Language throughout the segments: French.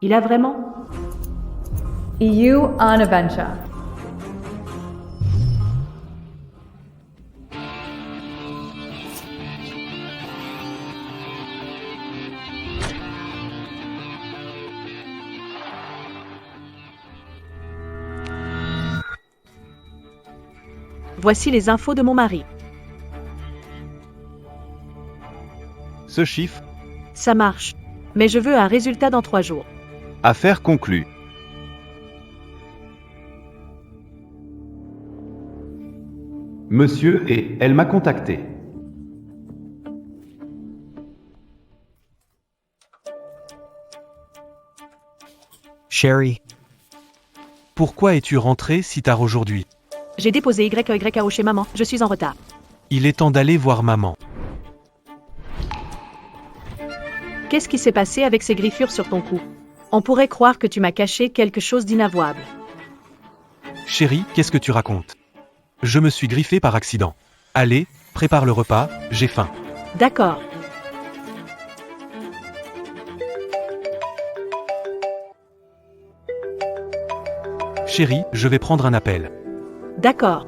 Il a vraiment? EU on adventure. Voici les infos de mon mari. Ce chiffre, Ça marche. Mais je veux un résultat dans 3 jours. affaire conclue. Monsieur et elle m'a contacté. Sherry. Pourquoi es-tu rentré si tard aujourd'hui? J'ai déposé YYAO chez maman, je suis en retard. Il est temps d'aller voir maman. Qu'est-ce qui s'est passé avec ces griffures sur ton cou? On pourrait croire que tu m'as caché quelque chose d'inavouable. Chérie, qu'est-ce que tu racontes? Je me suis griffé par accident. Allez, prépare le repas, j'ai faim. D'accord. Chérie, je vais prendre un appel. D'accord.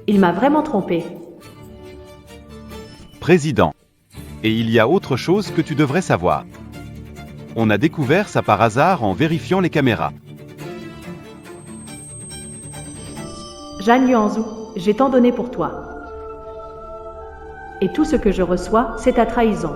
Il m'a vraiment trompé. Président. Et il y a autre chose que tu devrais savoir. On a découvert ça par hasard en vérifiant les caméras. Jeanne Yuanzhou, j'ai tant donné pour toi. Et tout ce que je reçois, c'est ta trahison.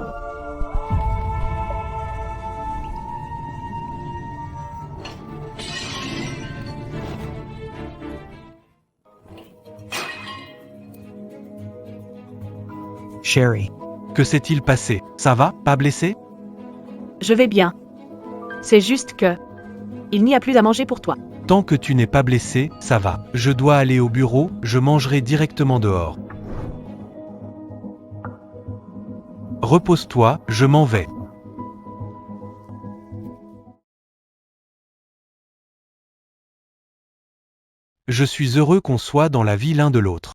Sherry. Que s'est-il passé? Ça va? Pas blessé? Je vais bien. C'est juste que... Il n'y a plus à manger pour toi. Tant que tu n'es pas blessé, ça va. Je dois aller au bureau, je mangerai directement dehors. Repose-toi, je m'en vais. Je suis heureux qu'on soit dans la vie l'un de l'autre.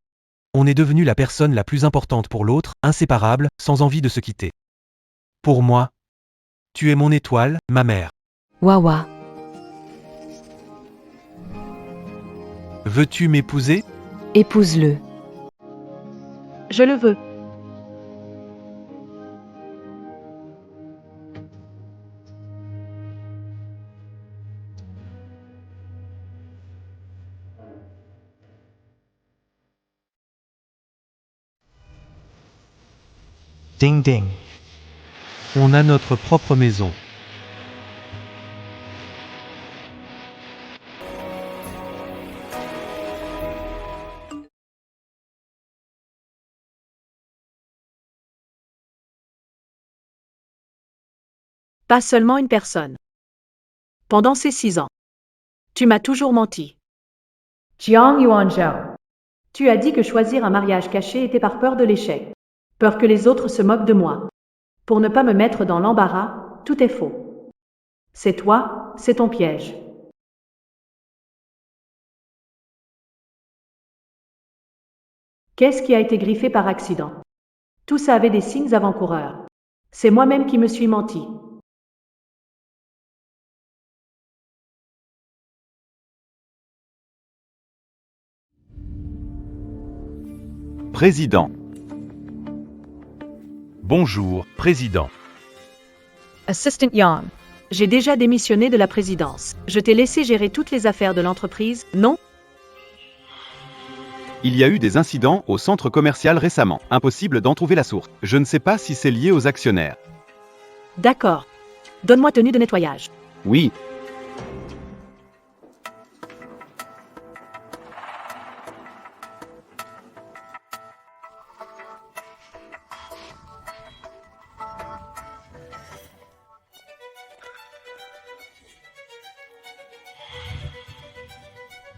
On est devenu la personne la plus importante pour l'autre, inséparables, sans envie de se quitter. Pour moi, tu es mon étoile, ma mère. Wawa. Veux-tu m'épouser? Épouse-le. Je le veux. Ding ding. On a notre propre maison. Pas seulement une personne. Pendant ces 6 ans. Tu m'as toujours menti. Jiang Yuanzhou. Tu as dit que choisir un mariage caché était par peur de l'échec. Peur que les autres se moquent de moi. Pour ne pas me mettre dans l'embarras, tout est faux. C'est toi, c'est ton piège. Qu'est-ce qui a été griffé par accident? Tout ça avait des signes avant-coureurs. C'est moi-même qui me suis menti. Président. Bonjour, Président. Assistant Yang. J'ai déjà démissionné de la présidence. Je t'ai laissé gérer toutes les affaires de l'entreprise, non? Il y a eu des incidents au centre commercial récemment. Impossible d'en trouver la source. Je ne sais pas si c'est lié aux actionnaires. D'accord. Donne-moi tenue de nettoyage. Oui.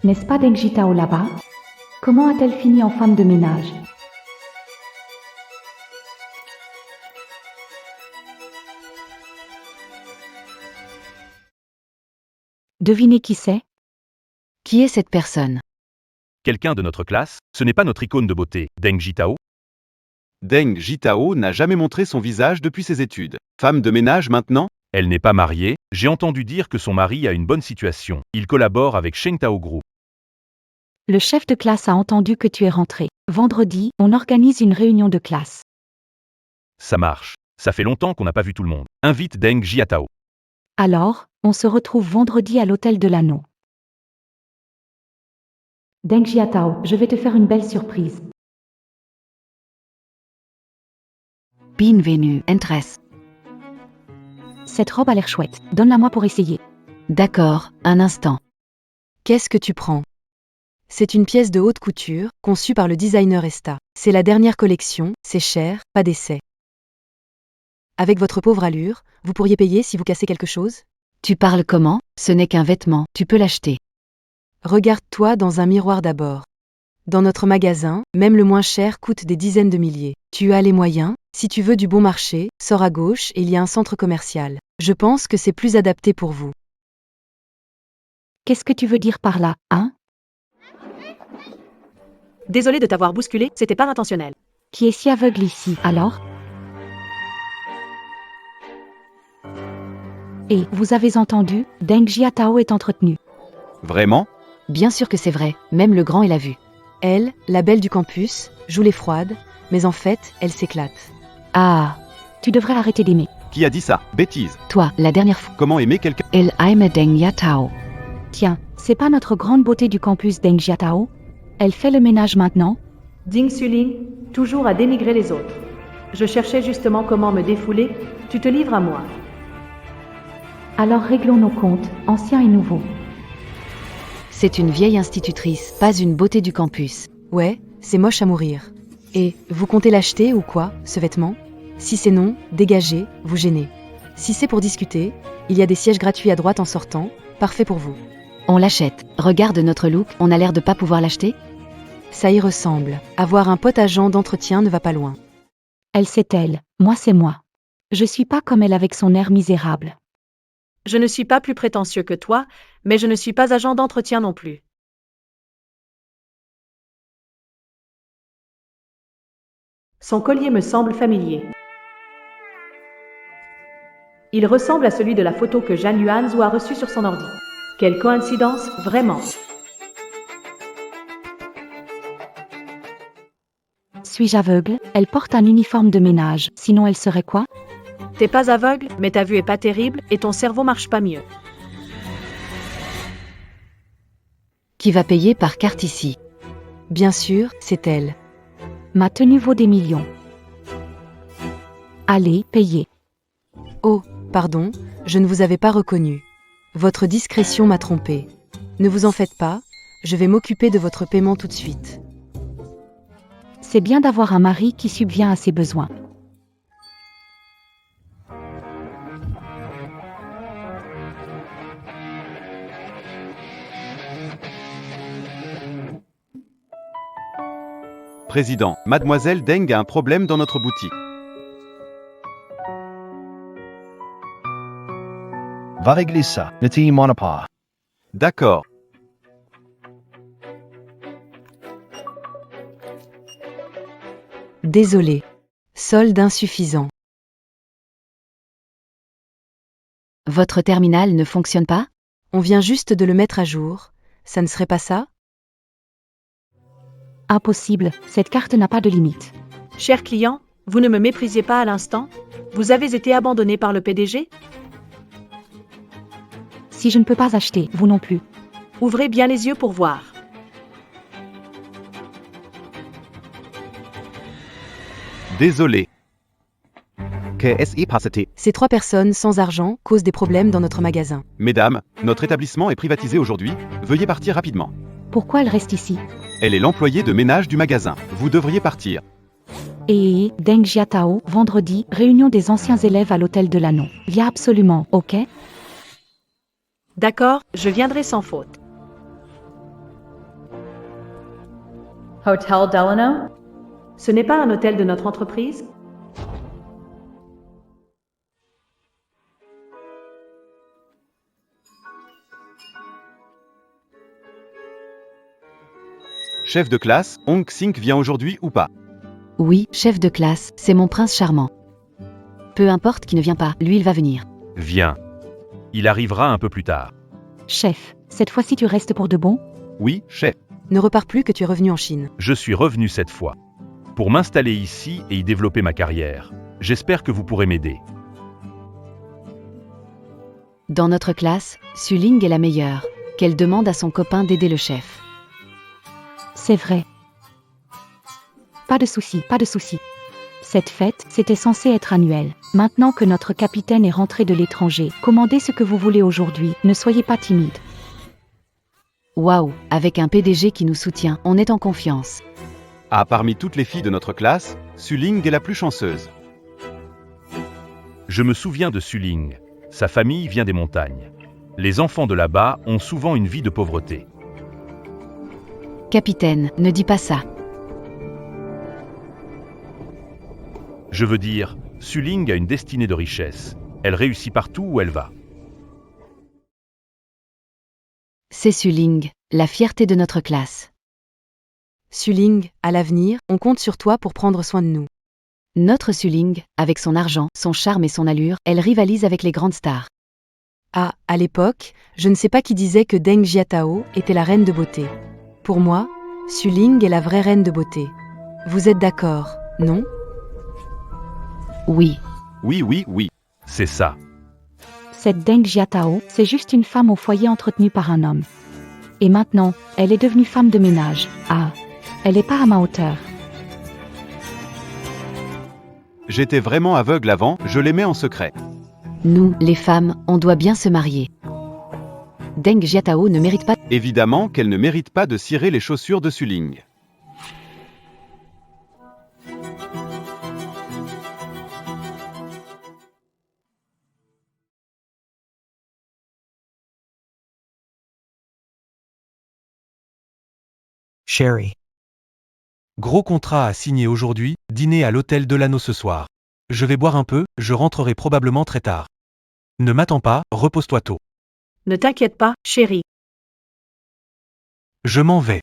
N'est-ce pas Deng Jitao là-bas? Comment a-t-elle fini en femme de ménage? Devinez qui c'est? Qui est cette personne? Quelqu'un de notre classe, ce n'est pas notre icône de beauté, Deng Jitao. Deng Jitao n'a jamais montré son visage depuis ses études. Femme de ménage maintenant? Elle n'est pas mariée, j'ai entendu dire que son mari a une bonne situation. Il collabore avec Sheng Tao Group. Le chef de classe a entendu que tu es rentré. Vendredi, on organise une réunion de classe. Ça marche. Ça fait longtemps qu'on n'a pas vu tout le monde. Invite Deng Jiatao. Alors, on se retrouve vendredi à l'hôtel de l'Anneau. Deng Jiatao, je vais te faire une belle surprise. Bienvenue, entresse. Cette robe a l'air chouette. Donne-la-moi pour essayer. D'accord, un instant. Qu'est-ce que tu prends? C'est une pièce de haute couture, conçue par le designer Esta. C'est la dernière collection, c'est cher, pas d'essai. Avec votre pauvre allure, vous pourriez payer si vous cassez quelque chose? Tu parles comment? Ce n'est qu'un vêtement, tu peux l'acheter. Regarde-toi dans un miroir d'abord. Dans notre magasin, même le moins cher coûte des dizaines de milliers. Tu as les moyens, si tu veux du bon marché, sors à gauche et il y a un centre commercial. Je pense que c'est plus adapté pour vous. Qu'est-ce que tu veux dire par là, hein? Désolé de t'avoir bousculé, c'était pas intentionnel. Qui est si aveugle ici, alors? Et, vous avez entendu, Deng Jiatao est entretenu. Vraiment? Bien sûr que c'est vrai, même le grand l'a vu. Elle, la belle du campus, joue les froides, mais en fait, elle s'éclate. Ah, Tu devrais arrêter d'aimer. Qui a dit ça? Bêtise. toi, la dernière fois. Comment aimer quelqu'un? Elle aime Deng Jiatao. Tiens, c'est pas notre grande beauté du campus Deng Jiatao? Elle fait le ménage maintenant? Ding Suling, toujours à dénigrer les autres. Je cherchais justement comment me défouler, tu te livres à moi. Alors réglons nos comptes, anciens et nouveaux. C'est une vieille institutrice, pas une beauté du campus. Ouais, c'est moche à mourir. Et, vous comptez l'acheter ou quoi, ce vêtement? Si c'est non, dégagez, vous gênez. Si c'est pour discuter, il y a des sièges gratuits à droite en sortant, parfait pour vous. On l'achète. Regarde notre look, on a l'air de pas pouvoir l'acheter? Ça y ressemble. Avoir un pote agent d'entretien ne va pas loin. Elle c'est elle, moi c'est moi. Je suis pas comme elle avec son air misérable. Je ne suis pas plus prétentieux que toi, mais je ne suis pas agent d'entretien non plus. Son collier me semble familier. Il ressemble à celui de la photo que Jeanne Yuanzhou a reçue sur son ordi. Quelle coïncidence, vraiment. Suis-je aveugle? Elle porte un uniforme de ménage, sinon elle serait quoi? T'es pas aveugle, mais ta vue est pas terrible et ton cerveau marche pas mieux. Qui va payer par carte ici? Bien sûr, c'est elle. Ma tenue vaut des millions. Allez, payez. Oh, pardon, je ne vous avais pas reconnu. Votre discrétion m'a trompé. Ne vous en faites pas, je vais m'occuper de votre paiement tout de suite. C'est bien d'avoir un mari qui subvient à ses besoins. Président, Mademoiselle Deng a un problème dans notre boutique. Va régler ça, ne t'y demande pas. D'accord. Désolé. Solde insuffisant. Votre terminal ne fonctionne pas? On vient juste de le mettre à jour. Ça ne serait pas ça? Impossible, cette carte n'a pas de limite. Cher client, vous ne me méprisiez pas à l'instant? Vous avez été abandonné par le PDG? Si je ne peux pas acheter, vous non plus. Ouvrez bien les yeux pour voir. Désolé. Ces 3 personnes sans argent causent des problèmes dans notre magasin. Mesdames, notre établissement est privatisé aujourd'hui. Veuillez partir rapidement. Pourquoi elle reste ici? Elle est l'employée de ménage du magasin. Vous devriez partir. Et Deng Jiatao, vendredi, réunion des anciens élèves à l'hôtel de l'Anneau. Viens absolument, ok? D'accord, je viendrai sans faute. Hotel Delano? Ce n'est pas un hôtel de notre entreprise? Chef de classe, Hong Xing vient aujourd'hui ou pas? Oui, chef de classe, c'est mon prince charmant. Peu importe qui ne vient pas, lui il va venir. Viens. Il arrivera un peu plus tard. Chef, cette fois-ci tu restes pour de bon? Oui, chef. Ne repars plus que tu es revenu en Chine. Je suis revenu cette fois. Pour m'installer ici et y développer ma carrière. J'espère que vous pourrez m'aider. Dans notre classe, Suling est la meilleure. Qu'elle demande à son copain d'aider le chef. C'est vrai. Pas de souci, pas de souci. Cette fête, c'était censé être annuelle. Maintenant que notre capitaine est rentré de l'étranger, commandez ce que vous voulez aujourd'hui, ne soyez pas timide. Waouh, avec un PDG qui nous soutient, on est en confiance. Ah, parmi toutes les filles de notre classe, Suling est la plus chanceuse. Je me souviens de Suling. Sa famille vient des montagnes. Les enfants de là-bas ont souvent une vie de pauvreté. Capitaine, ne dis pas ça. Je veux dire, Suling a une destinée de richesse. Elle réussit partout où elle va. C'est Suling, la fierté de notre classe. Suling, à l'avenir, on compte sur toi pour prendre soin de nous. Notre Suling, avec son argent, son charme et son allure, elle rivalise avec les grandes stars. Ah, à l'époque, je ne sais pas qui disait que Deng Jiatao était la reine de beauté. Pour moi, Suling est la vraie reine de beauté. Vous êtes d'accord, non? Oui. Oui, oui, oui. C'est ça. Cette Deng Jiatao, c'est juste une femme au foyer entretenue par un homme. Et maintenant, elle est devenue femme de ménage. Ah, elle n'est pas à ma hauteur. J'étais vraiment aveugle avant, je l'aimais en secret. Nous, les femmes, on doit bien se marier. Deng Jiatao ne mérite pas... Évidemment qu'elle ne mérite pas de cirer les chaussures de Suling. Sherry. Gros contrat à signer aujourd'hui, dîner à l'hôtel de l'Anneau ce soir. Je vais boire un peu, je rentrerai probablement très tard. Ne m'attends pas, repose-toi tôt. Ne t'inquiète pas, chérie. Je m'en vais.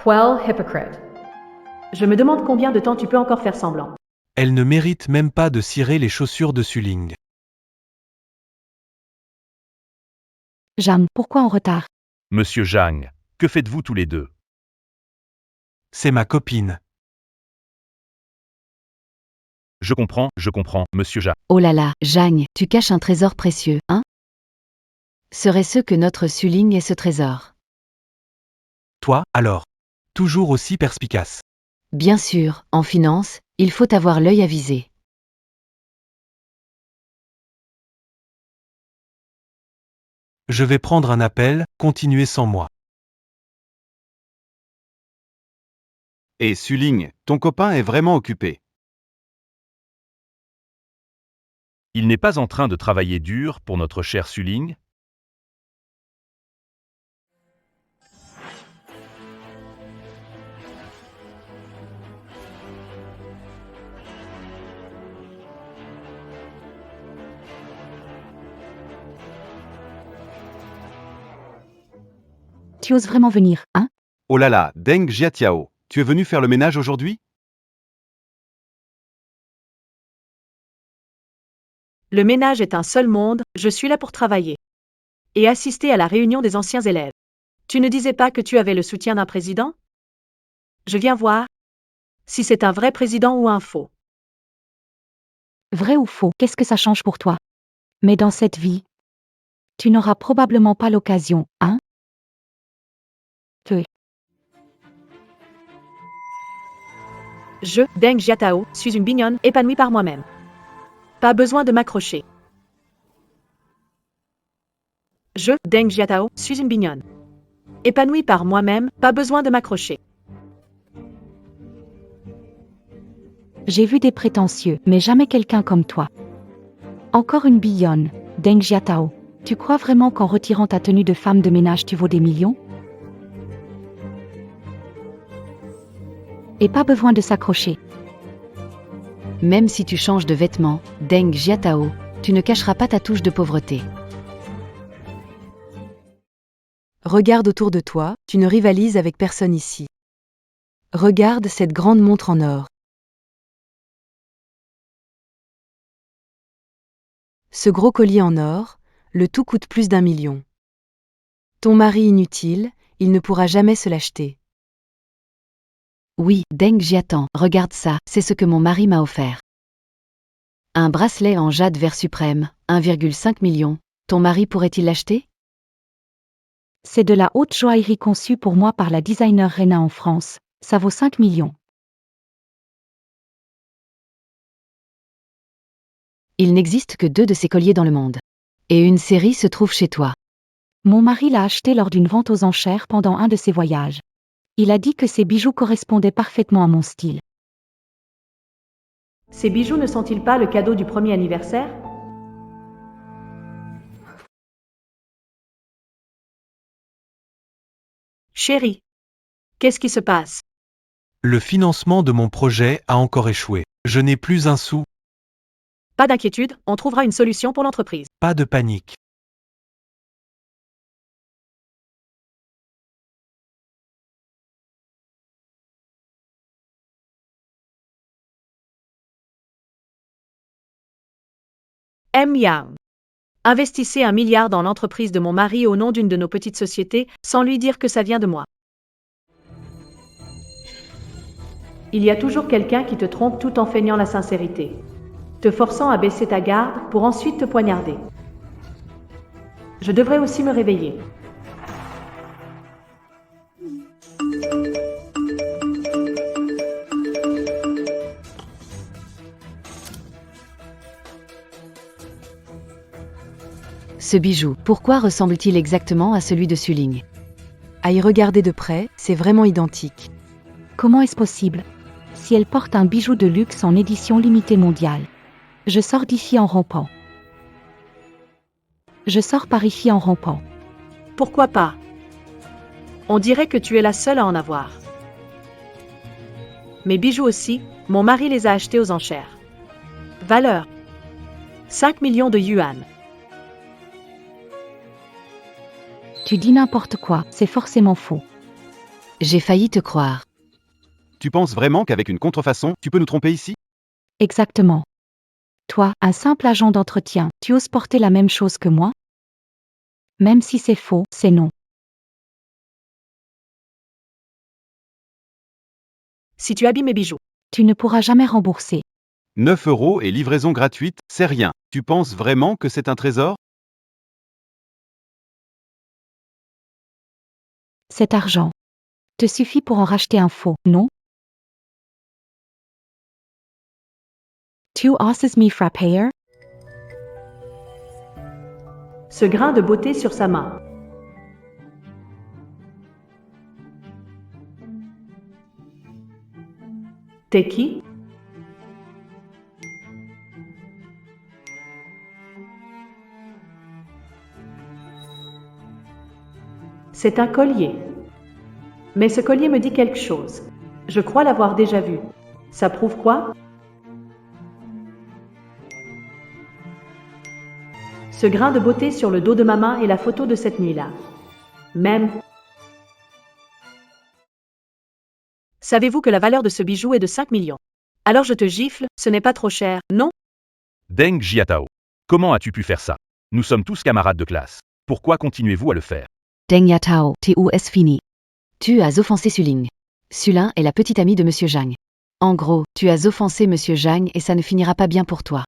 Quell hypocrite. Je me demande combien de temps tu peux encore faire semblant. Elle ne mérite même pas de cirer les chaussures de Suling. Jam, pourquoi en retard? Monsieur Zhang, que faites-vous tous les deux? C'est ma copine. Je comprends, monsieur Zhang. Oh là là, Zhang, tu caches un trésor précieux, hein? Serait-ce que notre Suling est ce trésor? Toi, alors. Toujours aussi perspicace. Bien sûr, en finance, il faut avoir l'œil avisé. Je vais prendre un appel, continuez sans moi. Et Suling, ton copain est vraiment occupé. Il n'est pas en train de travailler dur pour notre cher Suling? Tu oses vraiment venir, hein? Oh là là, Deng Jiatiao, tu es venu faire le ménage aujourd'hui? Le ménage est un seul monde, je suis là pour travailler. Et assister à la réunion des anciens élèves. Tu ne disais pas que tu avais le soutien d'un président? Je viens voir si c'est un vrai président ou un faux. Vrai ou faux, qu'est-ce que ça change pour toi? Mais dans cette vie, tu n'auras probablement pas l'occasion, hein? Je, Deng Jiatao, suis une bignonne épanouie par moi-même. Pas besoin de m'accrocher. Je, Deng Jiatao, suis une bignonne épanouie par moi-même, pas besoin de m'accrocher. J'ai vu des prétentieux, mais jamais quelqu'un comme toi. Encore une billonne, Deng Jiatao. Tu crois vraiment qu'en retirant ta tenue de femme de ménage tu vaux des millions? Et pas besoin de s'accrocher. Même si tu changes de vêtements, Deng Jiatao, tu ne cacheras pas ta touche de pauvreté. Regarde autour de toi, tu ne rivalises avec personne ici. Regarde cette grande montre en or. Ce gros collier en or, le tout coûte plus d'1 million. Ton mari inutile, il ne pourra jamais se l'acheter. Oui, Deng Jiatan, regarde ça, c'est ce que mon mari m'a offert. Un bracelet en jade vert suprême, 1,5 million. Ton mari pourrait-il l'acheter? C'est de la haute joaillerie conçue pour moi par la designer Rena en France. Ça vaut 5 millions. Il n'existe que 2 de ces colliers dans le monde. Et une série se trouve chez toi. Mon mari l'a acheté lors d'une vente aux enchères pendant un de ses voyages. Il a dit que ces bijoux correspondaient parfaitement à mon style. Ces bijoux ne sont-ils pas le cadeau du premier anniversaire? Chérie, qu'est-ce qui se passe? Le financement de mon projet a encore échoué. Je n'ai plus un sou, Pas d'inquiétude, on trouvera une solution pour l'entreprise. pas de panique. M. Yang. Investissez 1 milliard dans l'entreprise de mon mari au nom d'une de nos petites sociétés, sans lui dire que ça vient de moi. Il y a toujours quelqu'un qui te trompe tout en feignant la sincérité, te forçant à baisser ta garde pour ensuite te poignarder. Je devrais aussi me réveiller. Ce bijou, pourquoi ressemble-t-il exactement à celui de Suling? À y regarder de près, c'est vraiment identique. Comment est-ce possible? Si elle porte un bijou de luxe en édition limitée mondiale. Je sors d'ici en rampant. Je sors par ici en rampant. Pourquoi pas? On dirait que tu es la seule à en avoir. Mes bijoux aussi, mon mari les a achetés aux enchères. Valeur 5 millions de yuan. Tu dis n'importe quoi, c'est forcément faux. J'ai failli te croire. Tu penses vraiment qu'avec une contrefaçon, tu peux nous tromper ici? Exactement. Toi, un simple agent d'entretien, tu oses porter la même chose que moi? Même si c'est faux, c'est non. Si tu abîmes mes bijoux, Tu ne pourras jamais rembourser. 9 € et livraison gratuite, c'est rien. Tu penses vraiment que c'est un trésor? Cet argent te suffit pour en racheter un faux, non? Tu oses me frapper? ce grain de beauté sur sa main. T'es qui? C'est un collier. Mais ce collier me dit quelque chose. Je crois l'avoir déjà vu. Ça prouve quoi? Ce grain de beauté sur le dos de ma main est la photo de cette nuit-là. Même. Savez-vous que la valeur de ce bijou est de 5 millions? Alors je te gifle, ce n'est pas trop cher, non? Deng Jiatao. Comment as-tu pu faire ça? Nous sommes tous camarades de classe. Pourquoi continuez-vous à le faire? Deng Yatao, TOS fini. Tu as offensé Suling. Sulin est la petite amie de Monsieur Zhang. En gros, tu as offensé Monsieur Zhang et ça ne finira pas bien pour toi.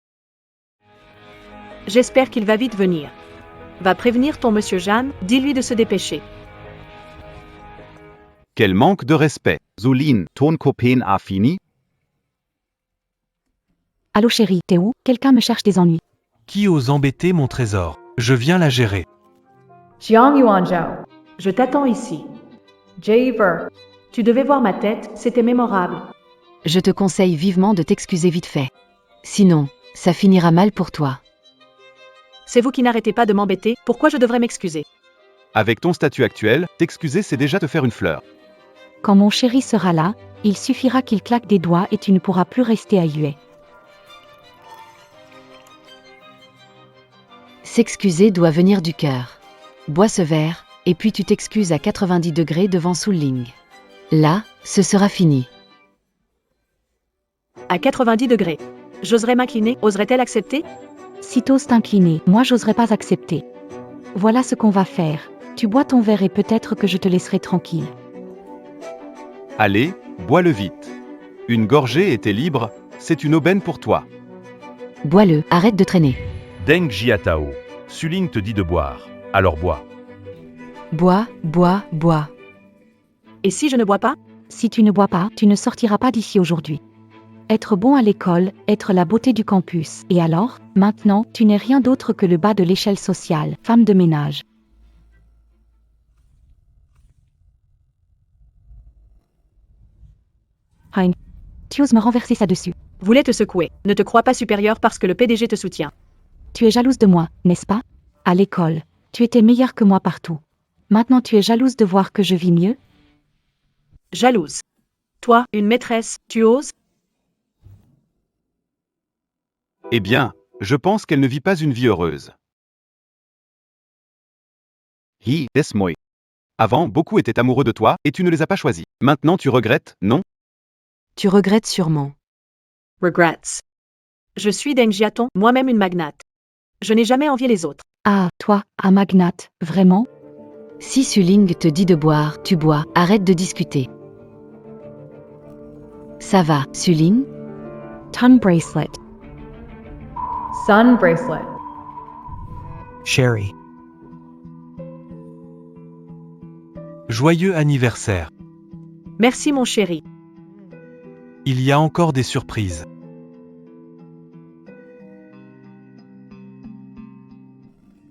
J'espère qu'il va vite venir. Va prévenir ton Monsieur Jeanne, dis-lui de se dépêcher. Quel manque de respect. Zulin, ton copain a fini? Allô chérie, t'es où? Quelqu'un me cherche des ennuis. Qui ose embêter mon trésor? Je viens la gérer. Jiang Yuanzhao. Je t'attends ici. Javer. Tu devais voir ma tête, c'était mémorable. Je te conseille vivement de t'excuser vite fait. Sinon, ça finira mal pour toi. C'est vous qui n'arrêtez pas de m'embêter, pourquoi je devrais m'excuser? Avec ton statut actuel, t'excuser c'est déjà te faire une fleur. Quand mon chéri sera là, il suffira qu'il claque des doigts et tu ne pourras plus rester à huet. S'excuser doit venir du cœur. Bois ce verre, et puis tu t'excuses à 90 degrés devant Suling. Là, ce sera fini. À 90 degrés. J'oserais m'incliner, oserait-elle accepter? Si t'oses t'incliner, moi j'oserais pas accepter. Voilà ce qu'on va faire. Tu bois ton verre et peut-être que je te laisserai tranquille. Allez, bois-le vite. Une gorgée et t'es libre, c'est une aubaine pour toi. Bois-le, arrête de traîner. Deng Jiatao. Suling te dit de boire. Alors bois. Bois, bois, bois. Et si je ne bois pas? Si tu ne bois pas, tu ne sortiras pas d'ici aujourd'hui. Être bon à l'école, être la beauté du campus. Et alors, maintenant, tu n'es rien d'autre que le bas de l'échelle sociale, femme de ménage. Hein. Tu oses me renverser ça dessus. Voulais te secouer. Ne te crois pas supérieur parce que le PDG te soutient. Tu es jalouse de moi, n'est-ce pas? À l'école, tu étais meilleure que moi partout. Maintenant tu es jalouse de voir que je vis mieux? Jalouse. Toi, une maîtresse, tu oses? Eh bien, je pense qu'elle ne vit pas une vie heureuse. Hi, des moi. Avant, beaucoup étaient amoureux de toi, et tu ne les as pas choisis. Maintenant tu regrettes, non? Tu regrettes sûrement. Regrets. Je suis Deng Jiaton, moi-même une magnate. Je n'ai jamais envié les autres. Ah, toi, un magnate, vraiment? Si Suling te dit de boire, tu bois, arrête de discuter. Ça va, Suling? Tongue bracelet. Sun bracelet. Sherry. Joyeux anniversaire. Merci mon chéri. Il y a encore des surprises.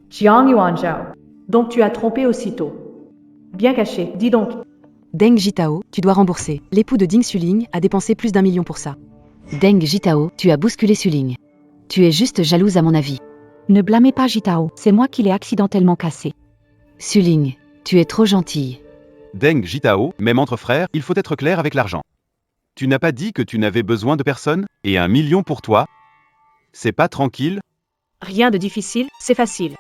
Jiang Yuanzhao. Donc tu as trompé aussitôt. Bien caché, dis donc. Deng Jitao, tu dois rembourser. L'époux de Ding Suling a dépensé plus d'1 million pour ça. Deng Jitao, tu as bousculé Suling. Tu es juste jalouse à mon avis. Ne blâmez pas Jitao, c'est moi qui l'ai accidentellement cassé. Suling, tu es trop gentille. Deng Jitao, même entre frères, il faut être clair avec l'argent. Tu n'as pas dit que tu n'avais besoin de personne? Et 1 million pour toi? C'est pas tranquille? Rien de difficile, c'est facile.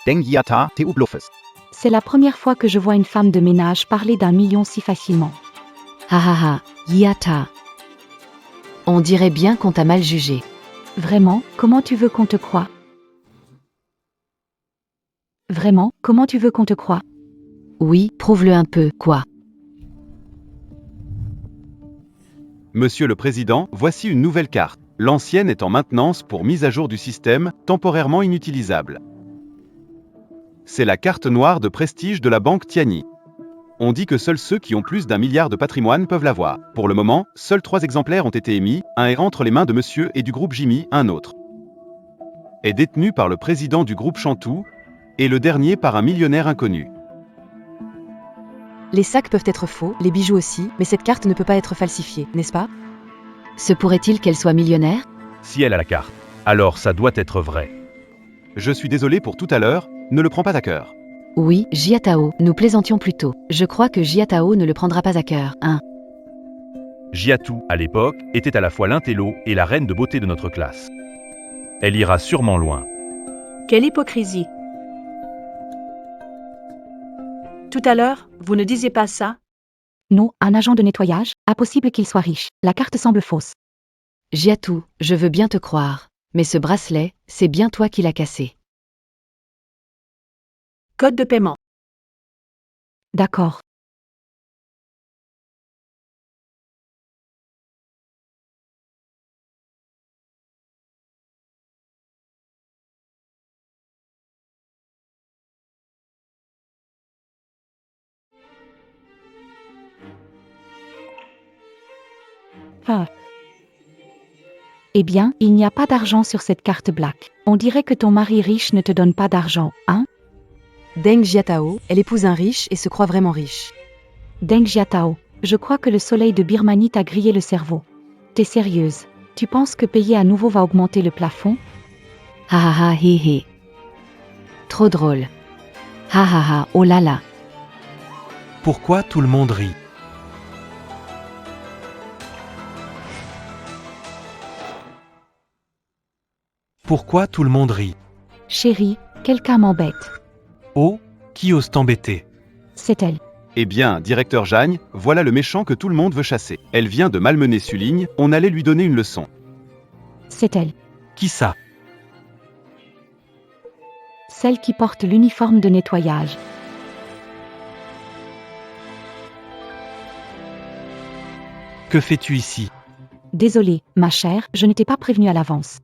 Deng Yata, te bluffes. C'est la première fois que je vois une femme de ménage parler d'1 million si facilement. Ha ha ha, Yata. On dirait bien qu'on t'a mal jugé. Vraiment, comment tu veux qu'on te croie? Vraiment, comment tu veux qu'on te croie? Oui, prouve-le un peu, quoi. Monsieur le Président, voici une nouvelle carte. L'ancienne est en maintenance pour mise à jour du système, temporairement inutilisable. C'est la carte noire de prestige de la banque Tiani. On dit que seuls ceux qui ont plus d'1 milliard de patrimoine peuvent l'avoir. Pour le moment, seuls 3 exemplaires ont été émis, un est entre les mains de monsieur et du groupe Jimmy, un autre est détenu par le président du groupe Chantou, et le dernier par un millionnaire inconnu. Les sacs peuvent être faux, les bijoux aussi, mais cette carte ne peut pas être falsifiée, n'est-ce pas? Se pourrait-il qu'elle soit millionnaire? Si elle a la carte, alors ça doit être vrai. Je suis désolé pour tout à l'heure, ne le prends pas à cœur. Oui, Jiatao, nous plaisantions plutôt. Je crois que Jiatao ne le prendra pas à cœur, hein. Jiatu, à l'époque, était à la fois l'intello et la reine de beauté de notre classe. Elle ira sûrement loin. Quelle hypocrisie. Tout à l'heure, vous ne disiez pas ça? Non, un agent de nettoyage, impossible qu'il soit riche. La carte semble fausse. Jiatu, je veux bien te croire. Mais ce bracelet, c'est bien toi qui l'as cassé. Code de paiement. D'accord. Ah. Eh bien, il n'y a pas d'argent sur cette carte black. On dirait que ton mari riche ne te donne pas d'argent, hein? Deng Jiatao, elle épouse un riche et se croit vraiment riche. Deng Jiatao, je crois que le soleil de Birmanie t'a grillé le cerveau. T'es sérieuse? Tu penses que payer à nouveau va augmenter le plafond? Ha ha ha hé hé. Trop drôle. Ha ha ha, oh là là. Pourquoi tout le monde rit? Pourquoi tout le monde rit? Chérie, quelqu'un m'embête. Oh, qui ose t'embêter? C'est elle. Eh bien, directeur Jagne, voilà le méchant que tout le monde veut chasser. Elle vient de malmener Suligne, on allait lui donner une leçon. C'est elle. Qui ça? Celle qui porte l'uniforme de nettoyage. Que fais-tu ici? Désolée, ma chère, je ne t'ai pas prévenue à l'avance.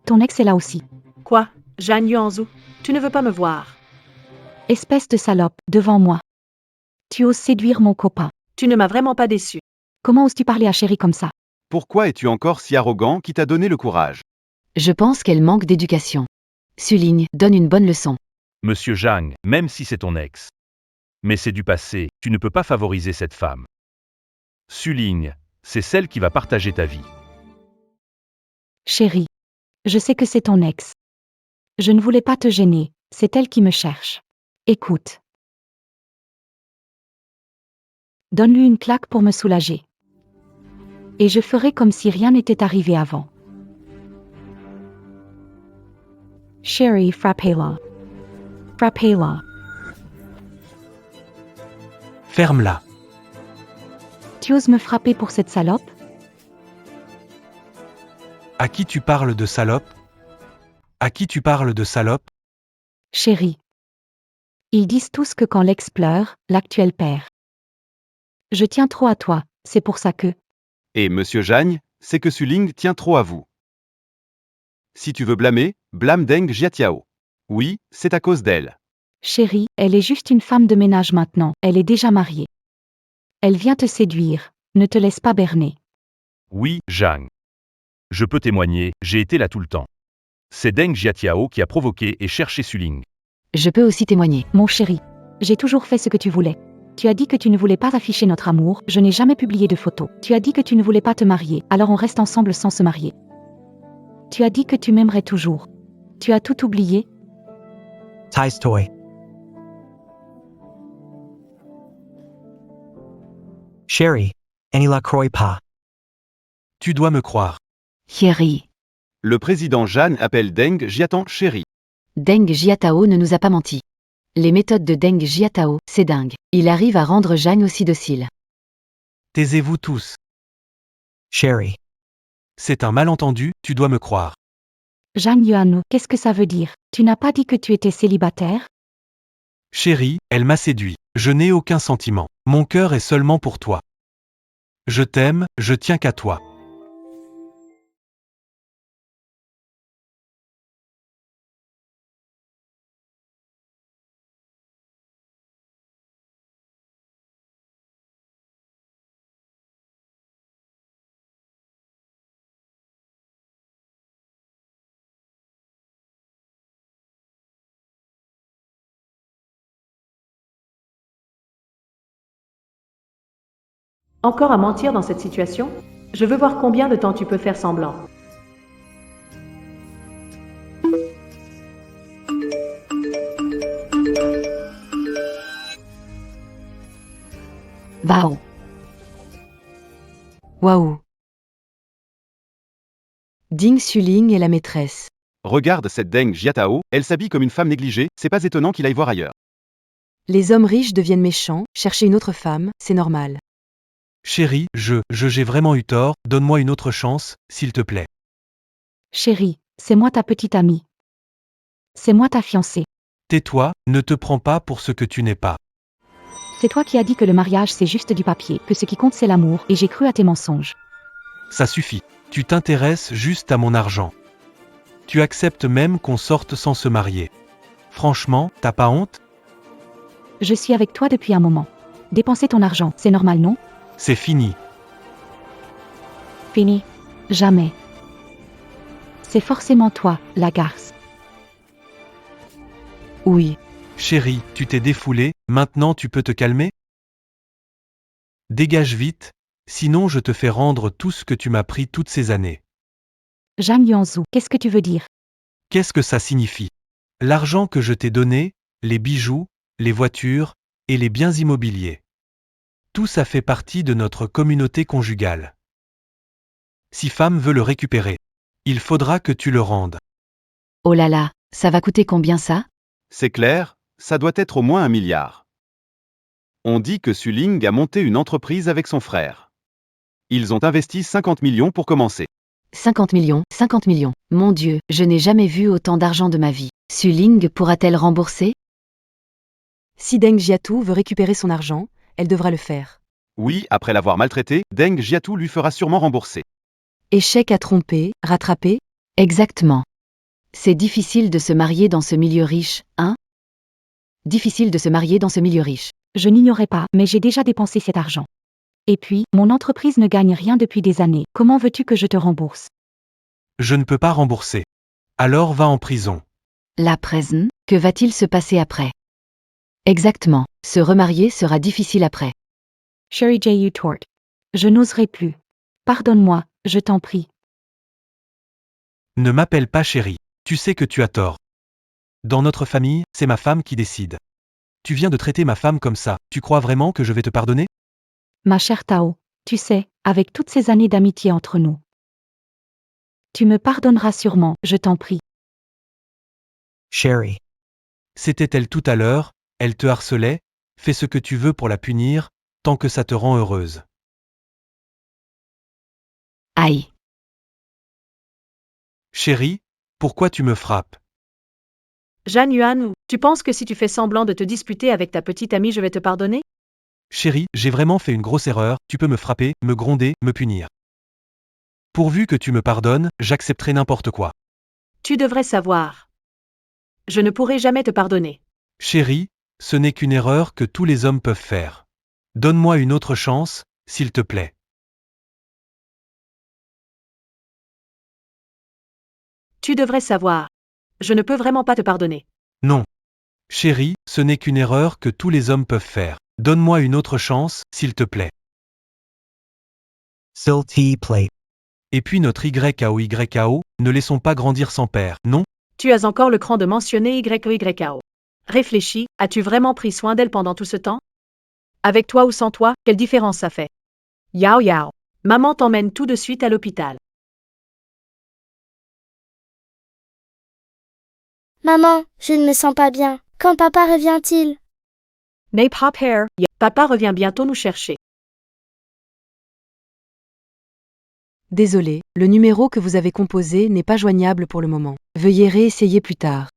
Ton ex est là aussi. Quoi, Jeanne Yuanzhou? Tu ne veux pas me voir? Espèce de salope, devant moi. Tu oses séduire mon copain. Tu ne m'as vraiment pas déçu. Comment oses-tu parler à chérie comme ça? Pourquoi es-tu encore si arrogant qui t'a donné le courage? Je pense qu'elle manque d'éducation. Suligne, donne une bonne leçon. Monsieur Zhang, même si c'est ton ex. Mais c'est du passé, tu ne peux pas favoriser cette femme. Suligne, c'est celle qui va partager ta vie. Chérie, je sais que c'est ton ex. Je ne voulais pas te gêner, c'est elle qui me cherche. Écoute. Donne-lui une claque pour me soulager. Et je ferai comme si rien n'était arrivé avant. Chérie, frappez-la. Frappez-la. Ferme-la. Tu oses me frapper pour cette salope? À qui tu parles de salope? À qui tu parles de salope? Chérie. Ils disent tous que quand l'ex pleure, l'actuel perd. Je tiens trop à toi, c'est pour ça que... Et monsieur Jagne, c'est que Suling tient trop à vous. Si tu veux blâmer, blâme Deng Jiatiao. Oui, c'est à cause d'elle. Chérie, elle est juste une femme de ménage maintenant, elle est déjà mariée. Elle vient te séduire, ne te laisse pas berner. Oui, Zhang. Je peux témoigner, j'ai été là tout le temps. C'est Deng Jiatiao qui a provoqué et cherché Suling. Je peux aussi témoigner. Mon chéri, j'ai toujours fait ce que tu voulais. Tu as dit que tu ne voulais pas afficher notre amour, je n'ai jamais publié de photos. Tu as dit que tu ne voulais pas te marier, alors on reste ensemble sans se marier. Tu as dit que tu m'aimerais toujours. Tu as tout oublié? Ty's toy. Sherry, Annie la croit pas. Tu dois me croire. Chérie. Le président Jeanne appelle Deng Jiatan chéri. Deng Jiatao ne nous a pas menti. Les méthodes de Deng Jiatao, c'est dingue. Il arrive à rendre Jeanne aussi docile. Taisez-vous tous. Sherry. C'est un malentendu, tu dois me croire. Zhang Yuan, qu'est-ce que ça veut dire? Tu n'as pas dit que tu étais célibataire? Chérie, elle m'a séduit. Je n'ai aucun sentiment. Mon cœur est seulement pour toi. Je t'aime, je tiens qu'à toi. Encore à mentir dans cette situation? Je veux voir combien de temps tu peux faire semblant. Waouh. Waouh. Ding Suling est la maîtresse. Regarde cette Deng Jiatao, elle s'habille comme une femme négligée, c'est pas étonnant qu'il aille voir ailleurs. Les hommes riches deviennent méchants, chercher une autre femme, c'est normal. Chérie, j'ai vraiment eu tort, donne-moi une autre chance, s'il te plaît. Chérie, c'est moi ta petite amie. C'est moi ta fiancée. Tais-toi, ne te prends pas pour ce que tu n'es pas. C'est toi qui as dit que le mariage c'est juste du papier, que ce qui compte c'est l'amour, et j'ai cru à tes mensonges. Ça suffit. Tu t'intéresses juste à mon argent. Tu acceptes même qu'on sorte sans se marier. Franchement, t'as pas honte? Je suis avec toi depuis un moment. Dépenser ton argent, c'est normal, non? C'est fini. Fini. Jamais. C'est forcément toi, la garce. Oui. Chérie, tu t'es défoulée, maintenant tu peux te calmer? Dégage vite, Sinon je te fais rendre tout ce que tu m'as pris toutes ces années. Zhang Yuanzhu, qu'est-ce que tu veux dire? Qu'est-ce que ça signifie? L'argent que je t'ai donné, les bijoux, les voitures, et les biens immobiliers. Tout ça fait partie de notre communauté conjugale. Si femme veut le récupérer, il faudra que tu le rendes. Oh là là, ça va coûter combien ça? C'est clair, ça doit être au moins 1 milliard. On dit que Suling a monté une entreprise avec son frère. Ils ont investi 50 millions pour commencer. 50 millions, 50 millions. Mon Dieu, je n'ai jamais vu autant d'argent de ma vie. Suling pourra-t-elle rembourser? Si Deng Jiatu veut récupérer son argent, elle devra le faire. Oui, après l'avoir maltraité, Deng Jiatu lui fera sûrement rembourser. Échec à tromper, rattraper? Exactement. C'est difficile de se marier dans ce milieu riche, hein? Difficile de se marier dans ce milieu riche. Je n'ignorais pas, mais j'ai déjà dépensé cet argent. Et puis, mon entreprise ne gagne rien depuis des années. Comment veux-tu que je te rembourse? Je ne peux pas rembourser. Alors va en prison. La prison, que va-t-il se passer après? Exactement. Se remarier sera difficile après. Sherry J. Tort. Je n'oserai plus. Pardonne-moi, je t'en prie. Ne m'appelle pas chérie. Tu sais que tu as tort. Dans notre famille, c'est ma femme qui décide. Tu viens de traiter ma femme comme ça. Tu crois vraiment que je vais te pardonner? Ma chère Tao, tu sais, avec toutes ces années d'amitié entre nous. Tu me pardonneras sûrement, je t'en prie. Sherry. C'était-elle tout à l'heure? Elle te harcelait? Fais ce que tu veux pour la punir, tant que ça te rend heureuse. Aïe. Chérie, pourquoi tu me frappes? Zhang Yuan, tu penses que si tu fais semblant de te disputer avec ta petite amie, je vais te pardonner? Chérie, j'ai vraiment fait une grosse erreur, tu peux me frapper, me gronder, me punir. Pourvu que tu me pardonnes, j'accepterai n'importe quoi. Tu devrais savoir. Je ne pourrai jamais te pardonner. Chérie, ce n'est qu'une erreur que tous les hommes peuvent faire. Donne-moi une autre chance, s'il te plaît. Tu devrais savoir. Je ne peux vraiment pas te pardonner. Non. Chérie, ce n'est qu'une erreur que tous les hommes peuvent faire. Donne-moi une autre chance, s'il te plaît. Silty plate. Et puis notre YKO, ne laissons pas grandir sans père, non? Tu as encore le cran de mentionner YKO. Réfléchis, as-tu vraiment pris soin d'elle pendant tout ce temps? Avec toi ou sans toi, quelle différence ça fait? Yao Yao. Maman t'emmène tout de suite à l'hôpital. Maman, je ne me sens pas bien. Quand papa revient-il? Nape Hop Hair, papa revient bientôt nous chercher. Désolé, le numéro que vous avez composé n'est pas joignable pour le moment. Veuillez réessayer plus tard.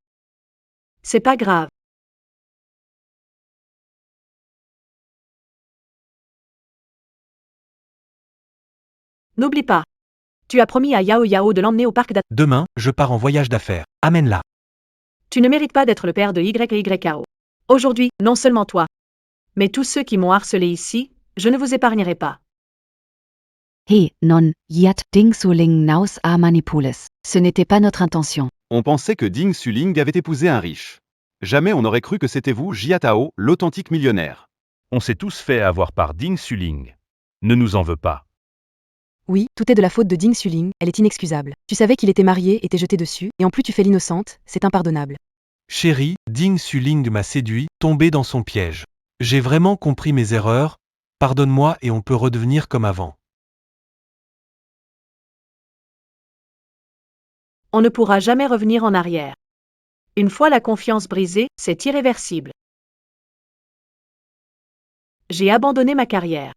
C'est pas grave. N'oublie pas. Tu as promis à Yao Yao de l'emmener au parc d'attractions. Demain, je pars en voyage d'affaires. Amène-la. Tu ne mérites pas d'être le père de YKO. Aujourd'hui, non seulement toi, mais tous ceux qui m'ont harcelé ici, je ne vous épargnerai pas. Hé, non, yat ding suling naus a manipules. Ce n'était pas notre intention. On pensait que Ding Suling avait épousé un riche. Jamais on n'aurait cru que c'était vous, Jiatao, l'authentique millionnaire. On s'est tous fait avoir par Ding Suling. Ne nous en veux pas. Oui, tout est de la faute de Ding Suling, elle est inexcusable. Tu savais qu'il était marié et t'es jeté dessus, et en plus tu fais l'innocente, c'est impardonnable. Chérie, Ding Suling m'a séduit, tombé dans son piège. J'ai vraiment compris mes erreurs, pardonne-moi et on peut redevenir comme avant. On ne pourra jamais revenir en arrière. Une fois la confiance brisée, c'est irréversible. J'ai abandonné ma carrière.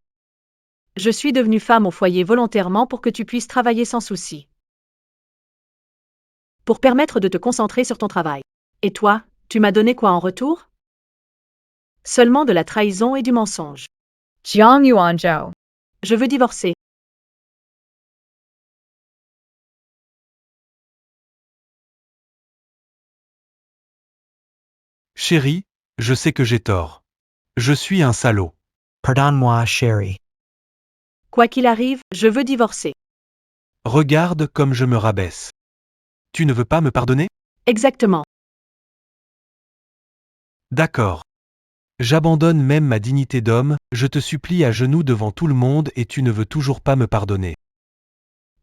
Je suis devenue femme au foyer volontairement pour que tu puisses travailler sans souci. Pour permettre de te concentrer sur ton travail. Et toi, tu m'as donné quoi en retour? Seulement de la trahison et du mensonge. Jiang Yuanzhou. Je veux divorcer. Chérie, je sais que j'ai tort. Je suis un salaud. Pardonne-moi, chérie. Quoi qu'il arrive, je veux divorcer. Regarde comme je me rabaisse. Tu ne veux pas me pardonner? Exactement. D'accord. J'abandonne même ma dignité d'homme, je te supplie à genoux devant tout le monde et tu ne veux toujours pas me pardonner.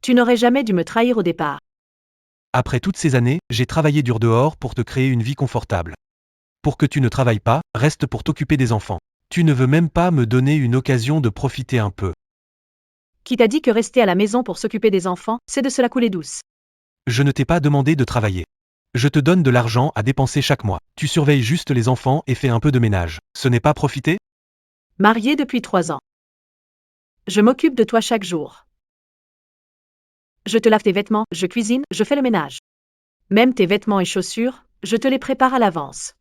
Tu n'aurais jamais dû me trahir au départ. Après toutes ces années, j'ai travaillé dur dehors pour te créer une vie confortable. Pour que tu ne travailles pas, reste pour t'occuper des enfants. Tu ne veux même pas me donner une occasion de profiter un peu. Qui t'a dit que rester à la maison pour s'occuper des enfants, c'est de se la couler douce? Je ne t'ai pas demandé de travailler. Je te donne de l'argent à dépenser chaque mois. Tu surveilles juste les enfants et fais un peu de ménage. Ce n'est pas profiter? Mariée depuis 3 ans. Je m'occupe de toi chaque jour. Je te lave tes vêtements, je cuisine, je fais le ménage. Même tes vêtements et chaussures, je te les prépare à l'avance.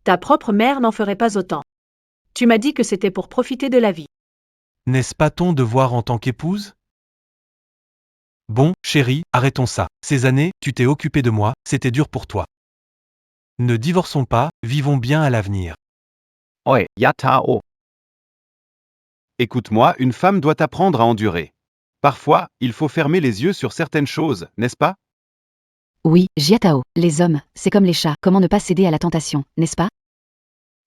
Ta propre mère n'en ferait pas autant. Tu m'as dit que c'était pour profiter de la vie. N'est-ce pas ton devoir en tant qu'épouse? Bon, chérie, arrêtons ça. Ces années, tu t'es occupé de moi, c'était dur pour toi. Ne divorçons pas, vivons bien à l'avenir. Oi, ja Tao. Écoute-moi, une femme doit apprendre à endurer. Parfois, il faut fermer les yeux sur certaines choses, n'est-ce pas? Oui, Jiatao, les hommes, c'est comme les chats, comment ne pas céder à la tentation, n'est-ce pas?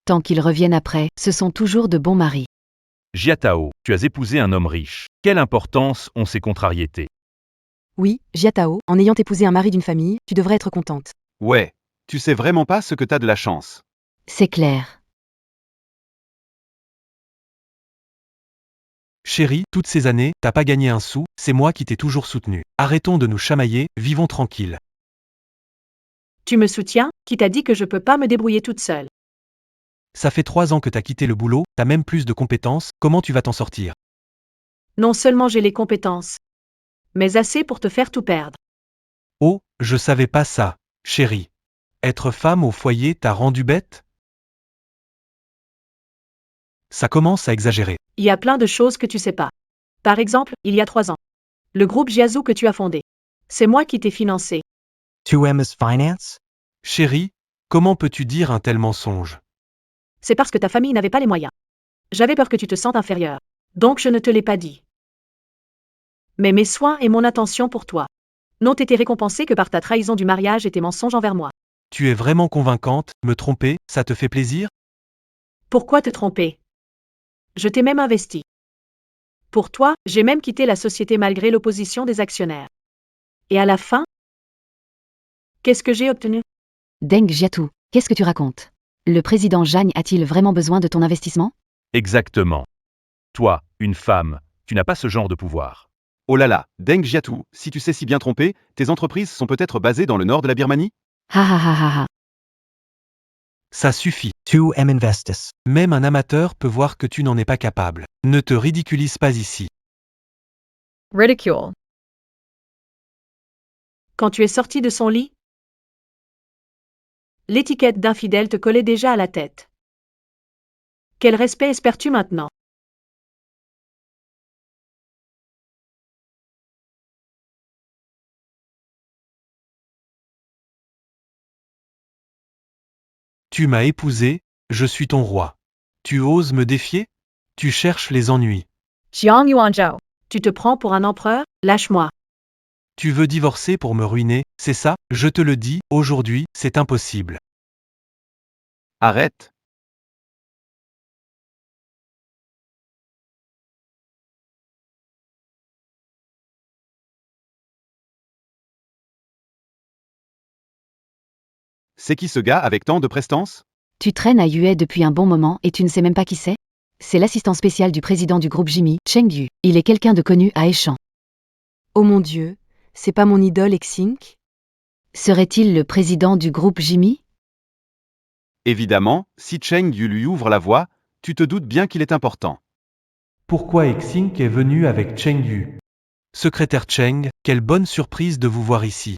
Tant qu'ils reviennent après, ce sont toujours de bons maris. Jiatao, tu as épousé un homme riche. Quelle importance ont ces contrariétés? Oui, Jiatao, en ayant épousé un mari d'une famille, tu devrais être contente. Ouais, tu sais vraiment pas ce que t'as de la chance. C'est clair. Chérie, toutes ces années, t'as pas gagné un sou, c'est moi qui t'ai toujours soutenu. Arrêtons de nous chamailler, vivons tranquilles. Tu me soutiens? Qui t'a dit que je peux pas me débrouiller toute seule? Ça fait 3 ans que t'as quitté le boulot, t'as même plus de compétences, comment tu vas t'en sortir? Non seulement j'ai les compétences, mais assez pour te faire tout perdre. Oh, je savais pas ça, chérie. Être femme au foyer t'a rendu bête? Ça commence à exagérer. Il y a plein de choses que tu sais pas. Par exemple, il y a 3 ans. Le groupe Jiazou que tu as fondé. C'est moi qui t'ai financé. 2M's Finance? Chérie, comment peux-tu dire un tel mensonge? C'est parce que ta famille n'avait pas les moyens. J'avais peur que tu te sentes inférieur. Donc je ne te l'ai pas dit. Mais mes soins et mon attention pour toi n'ont été récompensés que par ta trahison du mariage et tes mensonges envers moi. Tu es vraiment convaincante, me tromper, ça te fait plaisir? Pourquoi te tromper? Je t'ai même investi. Pour toi, j'ai même quitté la société malgré l'opposition des actionnaires. Et à la fin, qu'est-ce que j'ai obtenu? Deng Jiatu, qu'est-ce que tu racontes? Le président Jagne a-t-il vraiment besoin de ton investissement? Exactement. Toi, une femme, tu n'as pas ce genre de pouvoir. Oh là là, Deng Jiatu, si tu sais si bien tromper, tes entreprises sont peut-être basées dans le nord de la Birmanie? Ha ha ha ha ha. Ça suffit. 2M Investis. Même un amateur peut voir que tu n'en es pas capable. Ne te ridiculise pas ici. Ridicule. Quand tu es sorti de son lit, l'étiquette d'infidèle te collait déjà à la tête. Quel respect espères-tu maintenant? Tu m'as épousé, je suis ton roi. Tu oses me défier? Tu cherches les ennuis. Jiang Yuanzhou. Tu te prends pour un empereur? Lâche-moi. Tu veux divorcer pour me ruiner, c'est ça? Je te le dis, aujourd'hui, c'est impossible. Arrête. C'est qui ce gars avec tant de prestance? Tu traînes à Yue depuis un bon moment et tu ne sais même pas qui c'est? C'est l'assistant spécial du président du groupe Jimmy, Cheng Yu. Il est quelqu'un de connu à Échamps. Oh mon Dieu, c'est pas mon idole Xink? Serait-il le président du groupe Jimmy? Évidemment, si Cheng Yu lui ouvre la voie, tu te doutes bien qu'il est important. Pourquoi Xing est venu avec Cheng Yu? Secrétaire Cheng, quelle bonne surprise de vous voir ici.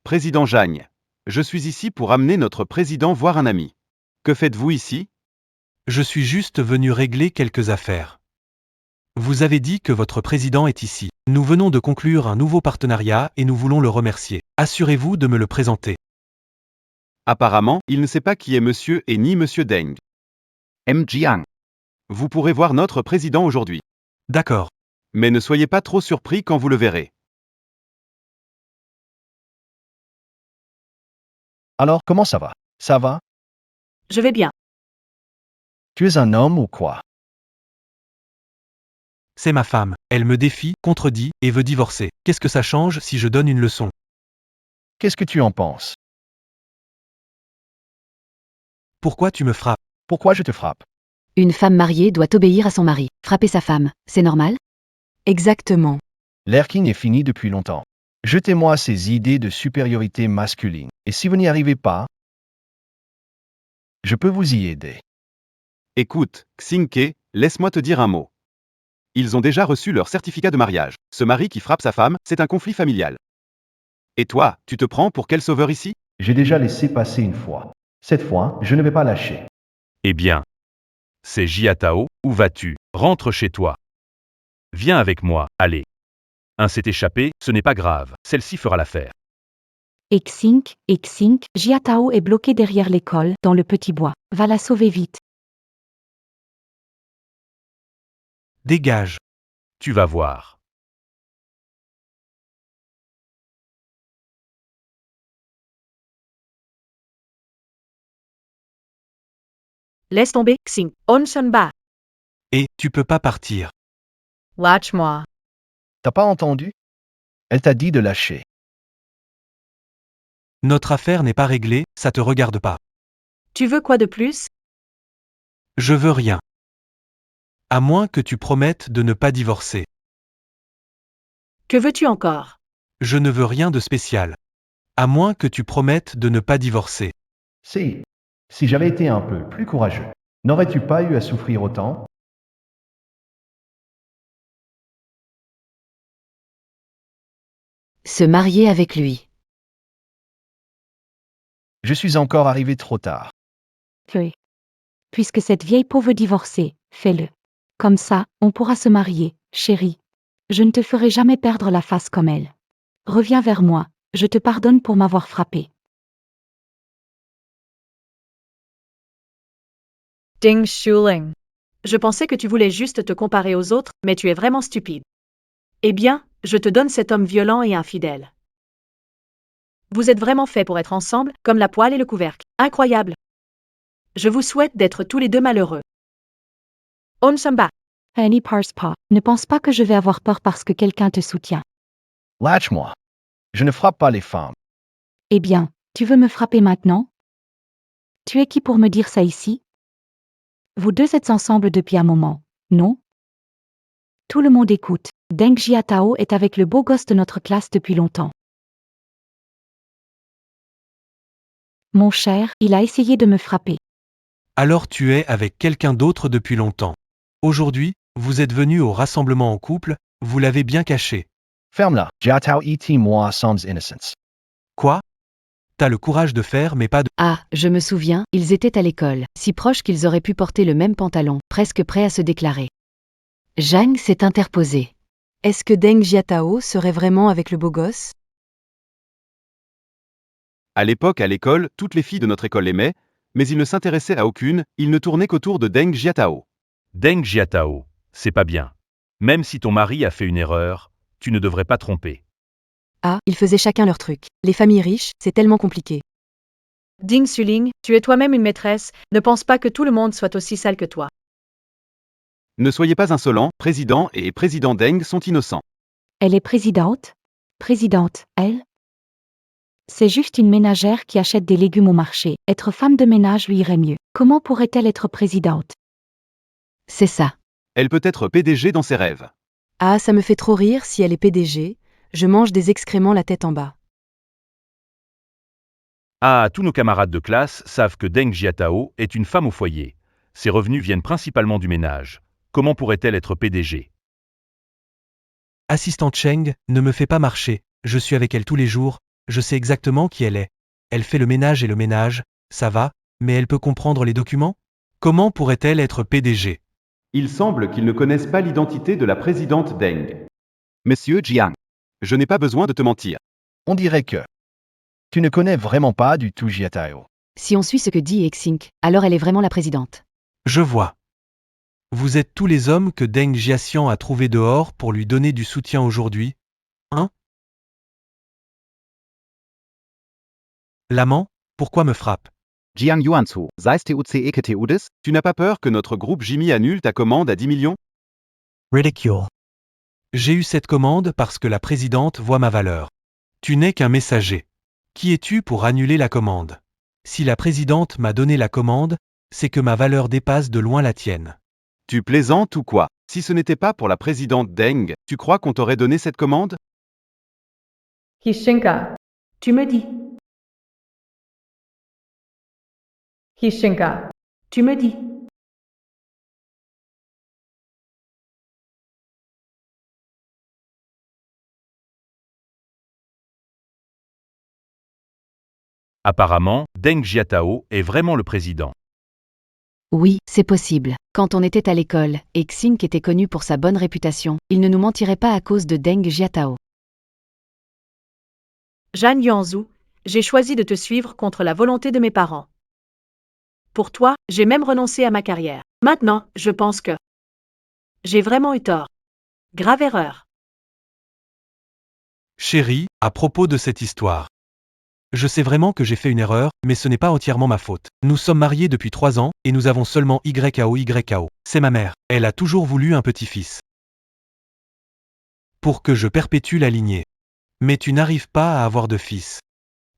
Président Jagne, je suis ici pour amener notre président voir un ami. Que faites-vous ici? Je suis juste venu régler quelques affaires. Vous avez dit que votre président est ici. Nous venons de conclure un nouveau partenariat et nous voulons le remercier. Assurez-vous de me le présenter. Apparemment, il ne sait pas qui est monsieur et ni monsieur Deng. M. Jiang. Vous pourrez voir notre président aujourd'hui. D'accord. Mais ne soyez pas trop surpris quand vous le verrez. Alors, comment ça va? Ça va? Je vais bien. Tu es un homme ou quoi? C'est ma femme. Elle me défie, contredit, et veut divorcer. Qu'est-ce que ça change si je donne une leçon? Qu'est-ce que tu en penses? Pourquoi tu me frappes? Pourquoi je te frappe? Une femme mariée doit obéir à son mari. Frapper sa femme, c'est normal? Exactement. L'Erking est fini depuis longtemps. Jetez-moi ces idées de supériorité masculine. Et si vous n'y arrivez pas, je peux vous y aider. Écoute, Xinke, laisse-moi te dire un mot. Ils ont déjà reçu leur certificat de mariage. Ce mari qui frappe sa femme, c'est un conflit familial. Et toi, tu te prends pour quel sauveur ici? J'ai déjà laissé passer une fois. Cette fois, je ne vais pas lâcher. Eh bien. C'est Jiatao, où vas-tu? Rentre chez toi. Viens avec moi, allez. Un s'est échappé, ce n'est pas grave, celle-ci fera l'affaire. Exink, Jiatao est bloqué derrière l'école, dans le petit bois. Va la sauver vite. Dégage. Tu vas voir. Laisse tomber, Xing. On-san-ba. Et, tu peux pas partir. Lâche-moi. T'as pas entendu? Elle t'a dit de lâcher. Notre affaire n'est pas réglée, ça te regarde pas. Tu veux quoi de plus? Je veux rien. À moins que tu promettes de ne pas divorcer. Que veux-tu encore? Je ne veux rien de spécial. À moins que tu promettes de ne pas divorcer. Si j'avais été un peu plus courageux, n'aurais-tu pas eu à souffrir autant? Se marier avec lui. Je suis encore arrivé trop tard. Oui. Puisque cette vieille peau veut divorcer, fais-le. Comme ça, on pourra se marier, chérie. Je ne te ferai jamais perdre la face comme elle. Reviens vers moi, je te pardonne pour m'avoir frappé. Ding Shuling. Je pensais que tu voulais juste te comparer aux autres, mais tu es vraiment stupide. Eh bien, je te donne cet homme violent et infidèle. Vous êtes vraiment faits pour être ensemble, comme la poêle et le couvercle. Incroyable. Je vous souhaite d'être tous les deux malheureux. On-san-ba. Annie Parspa, ne pense pas que je vais avoir peur parce que quelqu'un te soutient. Lâche-moi. Je ne frappe pas les femmes. Eh bien, tu veux me frapper maintenant? Tu es qui pour me dire ça ici? Vous deux êtes ensemble depuis un moment, non? Tout le monde écoute. Deng Jiatao est avec le beau gosse de notre classe depuis longtemps. Mon cher, il a essayé de me frapper. Alors tu es avec quelqu'un d'autre depuis longtemps. Aujourd'hui, vous êtes venu au rassemblement en couple, vous l'avez bien caché. Ferme-la. Jiatao et moi sommes innocents. Quoi? T'as le courage de faire mais pas de... Ah, je me souviens, ils étaient à l'école, si proches qu'ils auraient pu porter le même pantalon, presque prêts à se déclarer. Zhang s'est interposé. Est-ce que Deng Jiatao serait vraiment avec le beau gosse? À l'époque, à l'école, toutes les filles de notre école l'aimaient, mais il ne s'intéressait à aucune, il ne tournait qu'autour de Deng Jiatao. Deng Jiatao, c'est pas bien. Même si ton mari a fait une erreur, tu ne devrais pas tromper. Ah, ils faisaient chacun leur truc. Les familles riches, c'est tellement compliqué. Ding Suling, tu es toi-même une maîtresse, ne pense pas que tout le monde soit aussi sale que toi. Ne soyez pas insolent, président et président Deng sont innocents. Elle est présidente? Présidente, elle? C'est juste une ménagère qui achète des légumes au marché. Être femme de ménage lui irait mieux. Comment pourrait-elle être présidente? C'est ça. Elle peut être PDG dans ses rêves. Ah, ça me fait trop rire si elle est PDG. Je mange des excréments la tête en bas. Ah, tous nos camarades de classe savent que Deng Jiatao est une femme au foyer. Ses revenus viennent principalement du ménage. Comment pourrait-elle être PDG? Assistante Cheng, ne me fais pas marcher, je suis avec elle tous les jours, je sais exactement qui elle est. Elle fait le ménage et le ménage, ça va, mais elle peut comprendre les documents? Comment pourrait-elle être PDG? Il semble qu'ils ne connaissent pas l'identité de la présidente Deng. Monsieur Jiang. Je n'ai pas besoin de te mentir. On dirait que tu ne connais vraiment pas du tout Jiatao. Si on suit ce que dit Exink, alors elle est vraiment la présidente. Je vois. Vous êtes tous les hommes que Deng Jiaxian a trouvés dehors pour lui donner du soutien aujourd'hui, hein? L'amant, pourquoi me frappe? Jiang Yuanzu, seist TUC Eketeudes? Tu n'as pas peur que notre groupe Jimmy annule ta commande à 10 millions? Ridicule. J'ai eu cette commande parce que la présidente voit ma valeur. Tu n'es qu'un messager. Qui es-tu pour annuler la commande? Si la présidente m'a donné la commande, c'est que ma valeur dépasse de loin la tienne. Tu plaisantes ou quoi? Si ce n'était pas pour la présidente Deng, tu crois qu'on t'aurait donné cette commande? Hishinka. Tu me dis. Hishinka. Tu me dis. Apparemment, Deng Jiatao est vraiment le président. Oui, c'est possible. Quand on était à l'école, et Xing était connu pour sa bonne réputation, il ne nous mentirait pas à cause de Deng Jiatao. Zhang Yuanzu, j'ai choisi de te suivre contre la volonté de mes parents. Pour toi, j'ai même renoncé à ma carrière. Maintenant, je pense que j'ai vraiment eu tort. Grave erreur. Chérie, à propos de cette histoire. Je sais vraiment que j'ai fait une erreur, mais ce n'est pas entièrement ma faute. Nous sommes mariés depuis 3 ans, et nous avons seulement YKO. C'est ma mère. Elle a toujours voulu un petit-fils. Pour que je perpétue la lignée. Mais tu n'arrives pas à avoir de fils.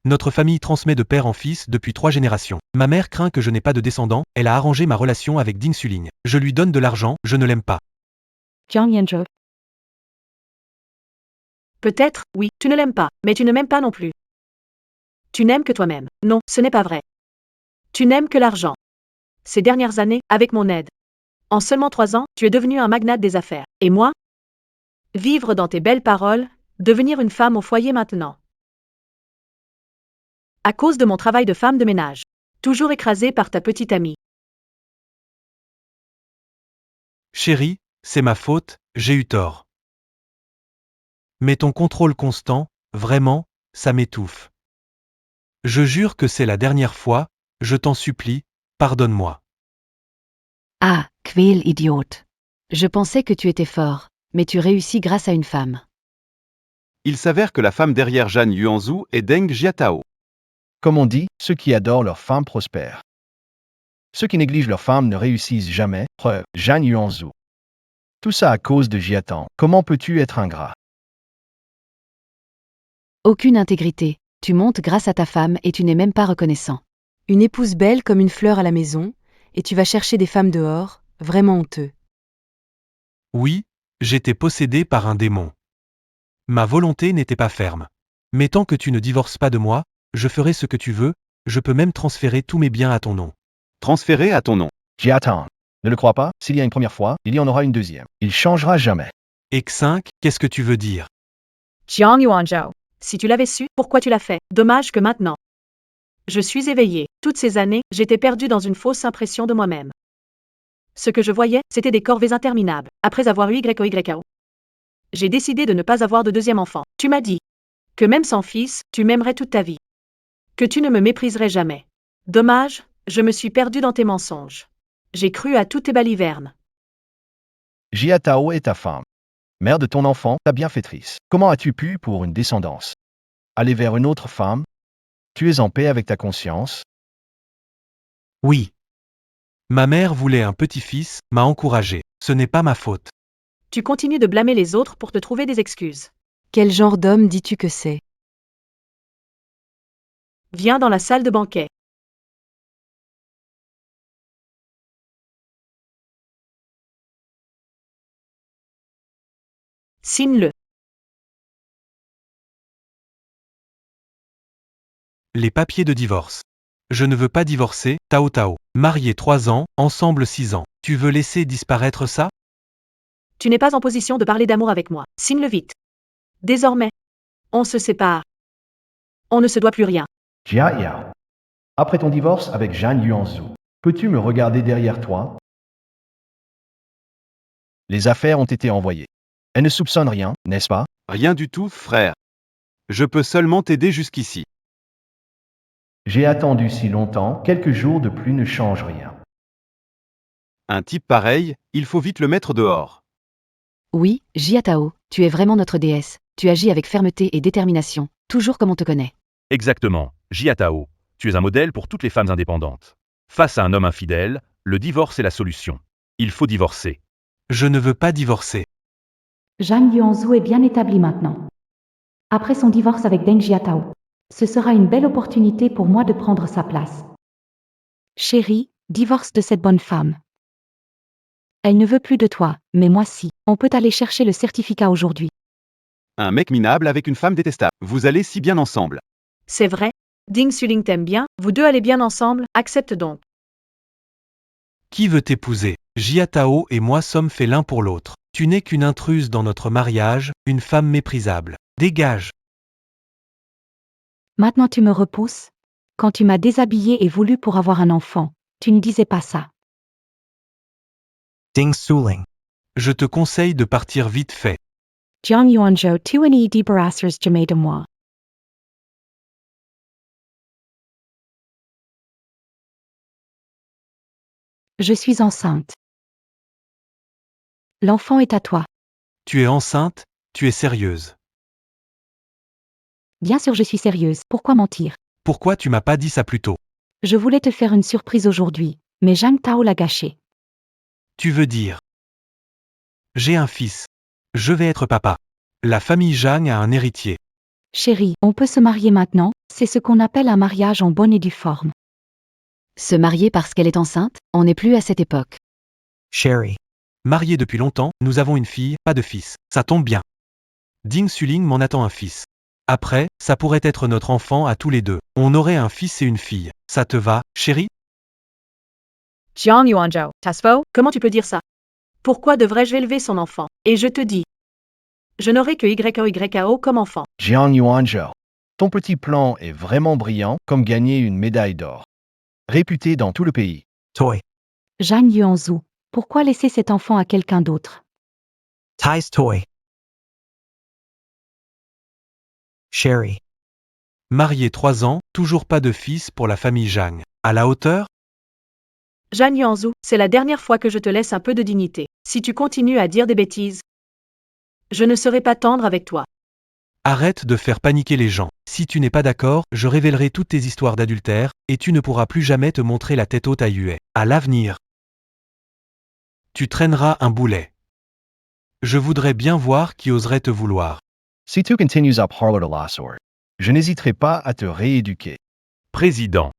Notre famille transmet de père en fils depuis 3 générations. Ma mère craint que je n'ai pas de descendants, elle a arrangé ma relation avec Ding Suling. Je lui donne de l'argent, je ne l'aime pas. Jiang Yanzhou. Peut-être, oui, tu ne l'aimes pas, mais tu ne m'aimes pas non plus. Tu n'aimes que toi-même. Non, ce n'est pas vrai. Tu n'aimes que l'argent. Ces dernières années, avec mon aide. En seulement 3 ans, tu es devenu un magnate des affaires. Et moi? Vivre dans tes belles paroles, devenir une femme au foyer maintenant. À cause de mon travail de femme de ménage. Toujours écrasée par ta petite amie. Chérie, c'est ma faute, j'ai eu tort. Mais ton contrôle constant, vraiment, ça m'étouffe. Je jure que c'est la dernière fois, je t'en supplie, pardonne-moi. Ah, Quäl-Idiot. Je pensais que tu étais fort, mais tu réussis grâce à une femme. Il s'avère que la femme derrière Zhang Yuanzu est Deng Jiatao. Comme on dit, ceux qui adorent leur femme prospèrent. Ceux qui négligent leur femme ne réussissent jamais. Preuve, Zhang Yuanzu. Tout ça à cause de Jiatan. Comment peux-tu être ingrat? Aucune intégrité. Tu montes grâce à ta femme et tu n'es même pas reconnaissant. Une épouse belle comme une fleur à la maison, et tu vas chercher des femmes dehors, vraiment honteux. Oui, j'étais possédé par un démon. Ma volonté n'était pas ferme. Mais tant que tu ne divorces pas de moi, je ferai ce que tu veux, je peux même transférer tous mes biens à ton nom. Transféré à ton nom. Jiatan. Ne le crois pas, s'il y a une première fois, il y en aura une deuxième. Il changera jamais. Et 5, qu'est-ce que tu veux dire? Jiang Yuanzhou. Si tu l'avais su, pourquoi tu l'as fait? Dommage que maintenant. Je suis éveillée. Toutes ces années, j'étais perdue dans une fausse impression de moi-même. Ce que je voyais, c'était des corvées interminables. Après avoir eu YKO. J'ai décidé de ne pas avoir de deuxième enfant. Tu m'as dit que même sans fils, tu m'aimerais toute ta vie. Que tu ne me mépriserais jamais. Dommage, je me suis perdue dans tes mensonges. J'ai cru à toutes tes balivernes. Jiatao est ta femme. Mère de ton enfant, ta bienfaitrice. Comment as-tu pu, pour une descendance, aller vers une autre femme? Tu es en paix avec ta conscience? Oui. Ma mère voulait un petit-fils, m'a encouragé. Ce n'est pas ma faute. Tu continues de blâmer les autres pour te trouver des excuses. Quel genre d'homme dis-tu que c'est? Viens dans la salle de banquet. Signe-le. Les papiers de divorce. Je ne veux pas divorcer, Tao Tao. Mariés 3 ans, ensemble 6 ans. Tu veux laisser disparaître ça? Tu n'es pas en position de parler d'amour avec moi. Signe-le vite. Désormais, on se sépare. On ne se doit plus rien. Jia Yao. Après ton divorce avec Zhang Yuanzu, peux-tu me regarder derrière toi? Les affaires ont été envoyées. Elle ne soupçonne rien, n'est-ce pas? Rien du tout, frère. Je peux seulement t'aider jusqu'ici. J'ai attendu si longtemps, quelques jours de plus ne changent rien. Un type pareil, il faut vite le mettre dehors. Oui, Jiatao, tu es vraiment notre déesse. Tu agis avec fermeté et détermination, toujours comme on te connaît. Exactement, Jiatao. Tu es un modèle pour toutes les femmes indépendantes. Face à un homme infidèle, le divorce est la solution. Il faut divorcer. Je ne veux pas divorcer. Zhang Yuanzhou est bien établi maintenant. Après son divorce avec Deng Jiatao, ce sera une belle opportunité pour moi de prendre sa place. Chérie, divorce de cette bonne femme. Elle ne veut plus de toi, mais moi si. On peut aller chercher le certificat aujourd'hui. Un mec minable avec une femme détestable. Vous allez si bien ensemble. C'est vrai. Ding Suling t'aime bien, vous deux allez bien ensemble, accepte donc. Qui veut t'épouser? Jiatao et moi sommes faits l'un pour l'autre. Tu n'es qu'une intruse dans notre mariage, une femme méprisable. Dégage. Maintenant tu me repousses? Quand tu m'as déshabillé et voulu pour avoir un enfant, tu ne disais pas ça. Ding Suling. Je te conseille de partir vite fait. Jiang Yuanzhou, tu es débarrassers jamais de moi. Je suis enceinte. L'enfant est à toi. Tu es enceinte? Tu es sérieuse? Bien sûr je suis sérieuse, pourquoi mentir? Pourquoi tu m'as pas dit ça plus tôt? Je voulais te faire une surprise aujourd'hui, mais Zhang Tao l'a gâché. Tu veux dire? J'ai un fils. Je vais être papa. La famille Zhang a un héritier. Chérie, on peut se marier maintenant, c'est ce qu'on appelle un mariage en bonne et due forme. Se marier parce qu'elle est enceinte, on n'est plus à cette époque. Sherry. Mariés depuis longtemps, nous avons une fille, pas de fils. Ça tombe bien. Ding Suling m'en attend un fils. Après, ça pourrait être notre enfant à tous les deux. On aurait un fils et une fille. Ça te va, chérie? Jiang Yuanzhou, Tasfo? Comment tu peux dire ça? Pourquoi devrais-je élever son enfant? Et je te dis, je n'aurai que YO comme enfant. Jiang Yuanzhou. Ton petit plan est vraiment brillant, comme gagner une médaille d'or. Réputé dans tout le pays. Toy. Zhang Yuanzhou, pourquoi laisser cet enfant à quelqu'un d'autre? Tai's Toy. Sherry. Marié 3 ans, toujours pas de fils pour la famille Zhang. À la hauteur? Zhang Yuanzhou, c'est la dernière fois que je te laisse un peu de dignité. Si tu continues à dire des bêtises, je ne serai pas tendre avec toi. Arrête de faire paniquer les gens. Si tu n'es pas d'accord, je révélerai toutes tes histoires d'adultère, et tu ne pourras plus jamais te montrer la tête haute à Yue. À l'avenir, tu traîneras un boulet. Je voudrais bien voir qui oserait te vouloir. Si tu continues à parler de la sorte, je n'hésiterai pas à te rééduquer. Président.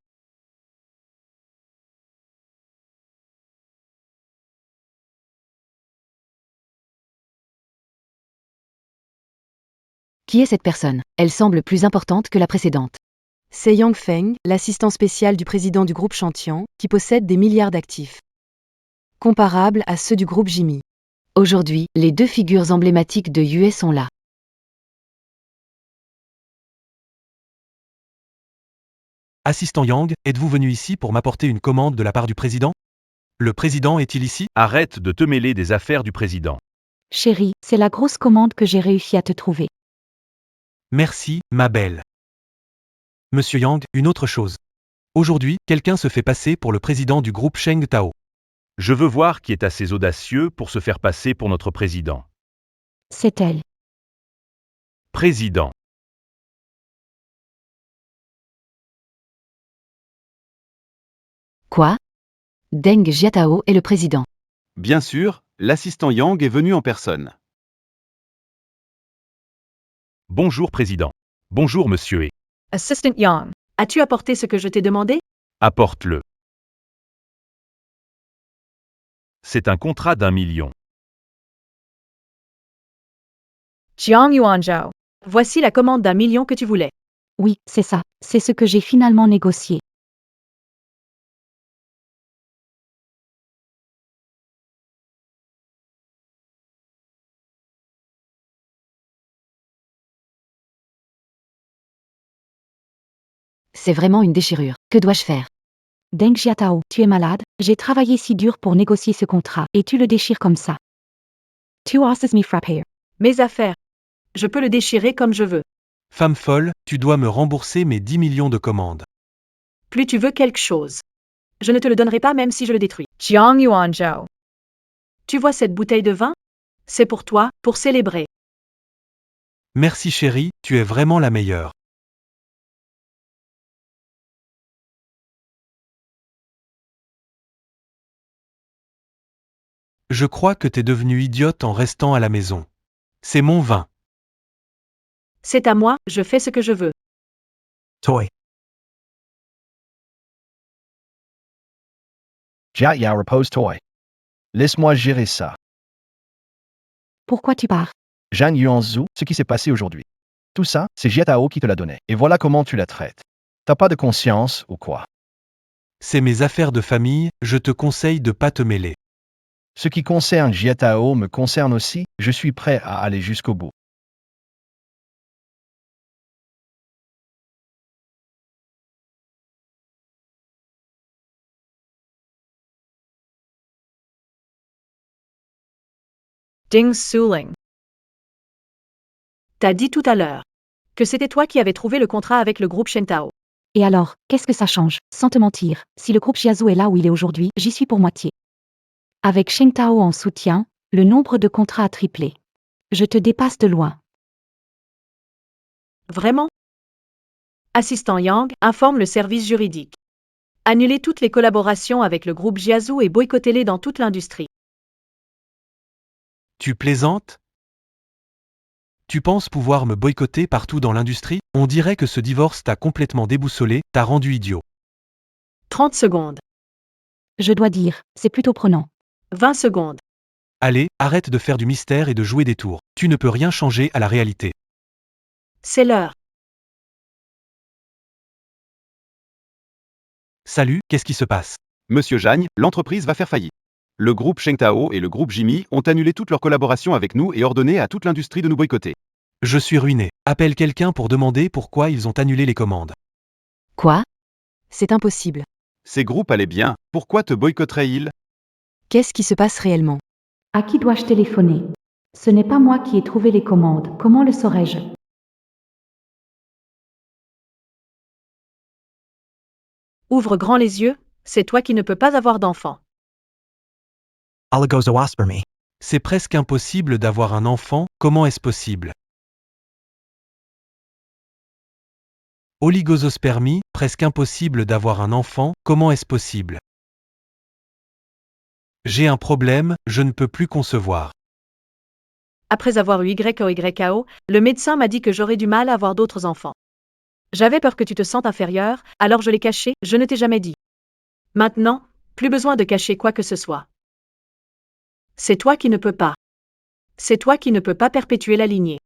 Qui est cette personne? Elle semble plus importante que la précédente. C'est Yang Feng, l'assistant spécial du président du groupe Chantian, qui possède des milliards d'actifs. Comparables à ceux du groupe Jimmy. Aujourd'hui, les deux figures emblématiques de Yue sont là. Assistant Yang, êtes-vous venu ici pour m'apporter une commande de la part du président? Le président est-il ici? Arrête de te mêler des affaires du président. Chérie, c'est la grosse commande que j'ai réussi à te trouver. Merci, ma belle. Monsieur Yang, une autre chose. Aujourd'hui, quelqu'un se fait passer pour le président du groupe Sheng Tao. Je veux voir qui est assez audacieux pour se faire passer pour notre président. C'est elle. Président. Quoi? Deng Jiatao est le président. Bien sûr, l'assistant Yang est venu en personne. Bonjour président. Bonjour monsieur et Assistant Yang. As-tu apporté ce que je t'ai demandé? apporte-le. C'est un contrat d'1 million. Jiang Yuanzhou. Voici la commande d'1 million que tu voulais. Oui, c'est ça. C'est ce que j'ai finalement négocié. C'est vraiment une déchirure. Que dois-je faire? Deng Jiatao, tu es malade, j'ai travaillé si dur pour négocier ce contrat, et tu le déchires comme ça. Tu oses me frapper. Mes affaires. Je peux le déchirer comme je veux. Femme folle, tu dois me rembourser mes 10 millions de commandes. Plus tu veux quelque chose. Je ne te le donnerai pas même si je le détruis. Jiang Yuanzhou. Tu vois cette bouteille de vin? C'est pour toi, pour célébrer. Merci chérie, tu es vraiment la meilleure. Je crois que t'es devenue idiote en restant à la maison. C'est mon vin. C'est à moi, je fais ce que je veux. Toy. Jia ya repose toi. Laisse-moi gérer ça. Pourquoi tu pars? Zhang Yuanzhu, ce qui s'est passé aujourd'hui. Tout ça, c'est Jia Tao qui te l'a donné. Et voilà comment tu la traites. T'as pas de conscience ou quoi? C'est mes affaires de famille, je te conseille de pas te mêler. Ce qui concerne Jia Tao me concerne aussi, je suis prêt à aller jusqu'au bout. Ding Suling. T'as dit tout à l'heure que c'était toi qui avais trouvé le contrat avec le groupe Shentao. Et alors, qu'est-ce que ça change? Sans te mentir, si le groupe Jiazhou est là où il est aujourd'hui, j'y suis pour moitié. Avec Sheng Tao en soutien, le nombre de contrats a triplé. Je te dépasse de loin. Vraiment? Assistant Yang, informe le service juridique. Annulez toutes les collaborations avec le groupe Jiazhou et boycottez-les dans toute l'industrie. Tu plaisantes? Tu penses pouvoir me boycotter partout dans l'industrie? On dirait que ce divorce t'a complètement déboussolé, t'a rendu idiot. 30 secondes. Je dois dire, c'est plutôt prenant. 20 secondes. Allez, arrête de faire du mystère et de jouer des tours. Tu ne peux rien changer à la réalité. C'est l'heure. Salut, qu'est-ce qui se passe? Monsieur Zhang, l'entreprise va faire faillite. Le groupe Shengtao et le groupe Jimmy ont annulé toute leur collaboration avec nous et ordonné à toute l'industrie de nous boycotter. Je suis ruiné. Appelle quelqu'un pour demander pourquoi ils ont annulé les commandes. Quoi? C'est impossible. Ces groupes allaient bien, pourquoi te boycotteraient-ils? Qu'est-ce qui se passe réellement? À qui dois-je téléphoner? Ce n'est pas moi qui ai trouvé les commandes, comment le saurais-je? Ouvre grand les yeux, c'est toi qui ne peux pas avoir d'enfant. Oligosospermy. C'est presque impossible d'avoir un enfant, comment est-ce possible? Oligosospermie, presque impossible d'avoir un enfant, comment est-ce possible? J'ai un problème, je ne peux plus concevoir. Après avoir eu YOYKO, le médecin m'a dit que j'aurais du mal à avoir d'autres enfants. J'avais peur que tu te sentes inférieur, alors je l'ai caché, je ne t'ai jamais dit. Maintenant, plus besoin de cacher quoi que ce soit. C'est toi qui ne peux pas. C'est toi qui ne peux pas perpétuer la lignée.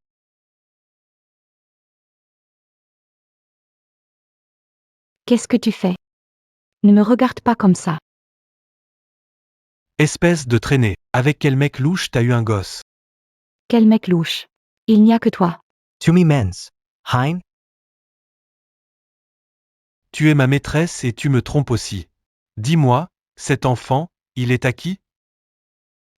Qu'est-ce que tu fais? Ne me regarde pas comme ça. Espèce de traînée, avec quel mec louche t'as eu un gosse? Quel mec louche. Il n'y a que toi. To me mens. Hein? Tu es ma maîtresse et tu me trompes aussi. Dis-moi, cet enfant, il est à qui?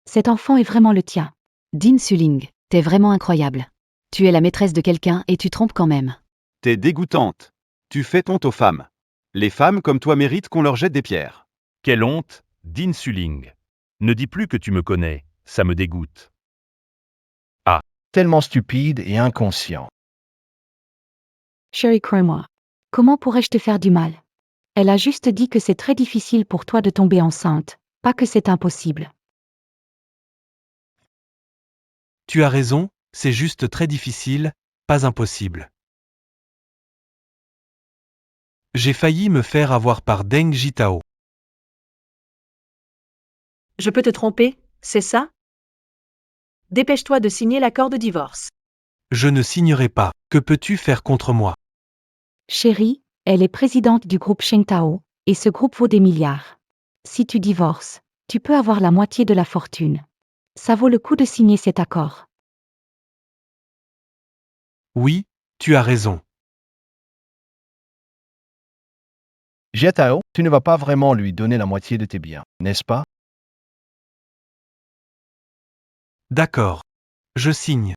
Cet enfant est vraiment le tien. Din Suling, t'es vraiment incroyable. Tu es la maîtresse de quelqu'un et tu trompes quand même. T'es dégoûtante. Tu fais honte aux femmes. Les femmes comme toi méritent qu'on leur jette des pierres. Quelle honte, Din Suling. Ne dis plus que tu me connais, ça me dégoûte. Tellement stupide et inconscient. Chérie, crois-moi. Comment pourrais-je te faire du mal? Elle a juste dit que c'est très difficile pour toi de tomber enceinte, pas que c'est impossible. Tu as raison, c'est juste très difficile, pas impossible. J'ai failli me faire avoir par Deng Jitao. Je peux te tromper, c'est ça? Dépêche-toi de signer l'accord de divorce. Je ne signerai pas. Que peux-tu faire contre moi? Chérie, elle est présidente du groupe Sheng Tao, et ce groupe vaut des milliards. Si tu divorces, tu peux avoir la moitié de la fortune. Ça vaut le coup de signer cet accord. Oui, tu as raison. Jia Tao, tu ne vas pas vraiment lui donner la moitié de tes biens, n'est-ce pas? D'accord. Je signe.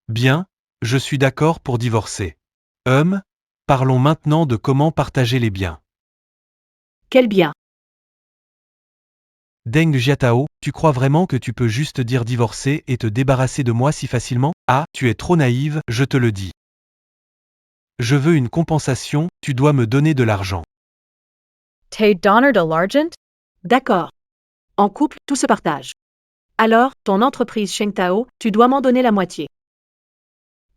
Bien, je suis d'accord pour divorcer. Parlons maintenant de comment partager les biens. Quel bien. Deng Jiatao, tu crois vraiment que tu peux juste dire divorcer et te débarrasser de moi si facilement? Ah, tu es trop naïve, je te le dis. Je veux une compensation, tu dois me donner de l'argent. Tay Donner de l'argent? D'accord. En couple, tout se partage. Alors, ton entreprise Shengtao, tu dois m'en donner la moitié.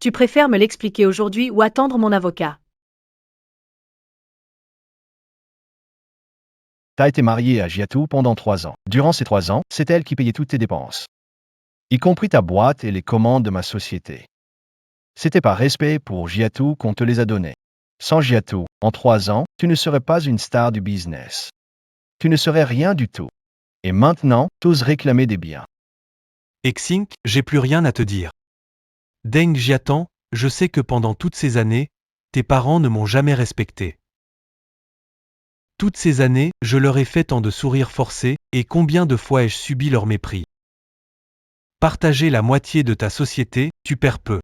Tu préfères me l'expliquer aujourd'hui ou attendre mon avocat? Tu as été marié à Jiatou pendant 3 ans. Durant ces 3 ans, c'est elle qui payait toutes tes dépenses, y compris ta boîte et les commandes de ma société. C'était par respect pour Jiatou qu'on te les a donnés. Sans Jiatou, en 3 ans, tu ne serais pas une star du business. Tu ne serais rien du tout. Et maintenant, t'oses réclamer des biens. Exink, j'ai plus rien à te dire. Deng Jiatan, je sais que pendant toutes ces années, tes parents ne m'ont jamais respecté. Toutes ces années, je leur ai fait tant de sourires forcés, et combien de fois ai-je subi leur mépris. Partager la moitié de ta société, tu perds peu.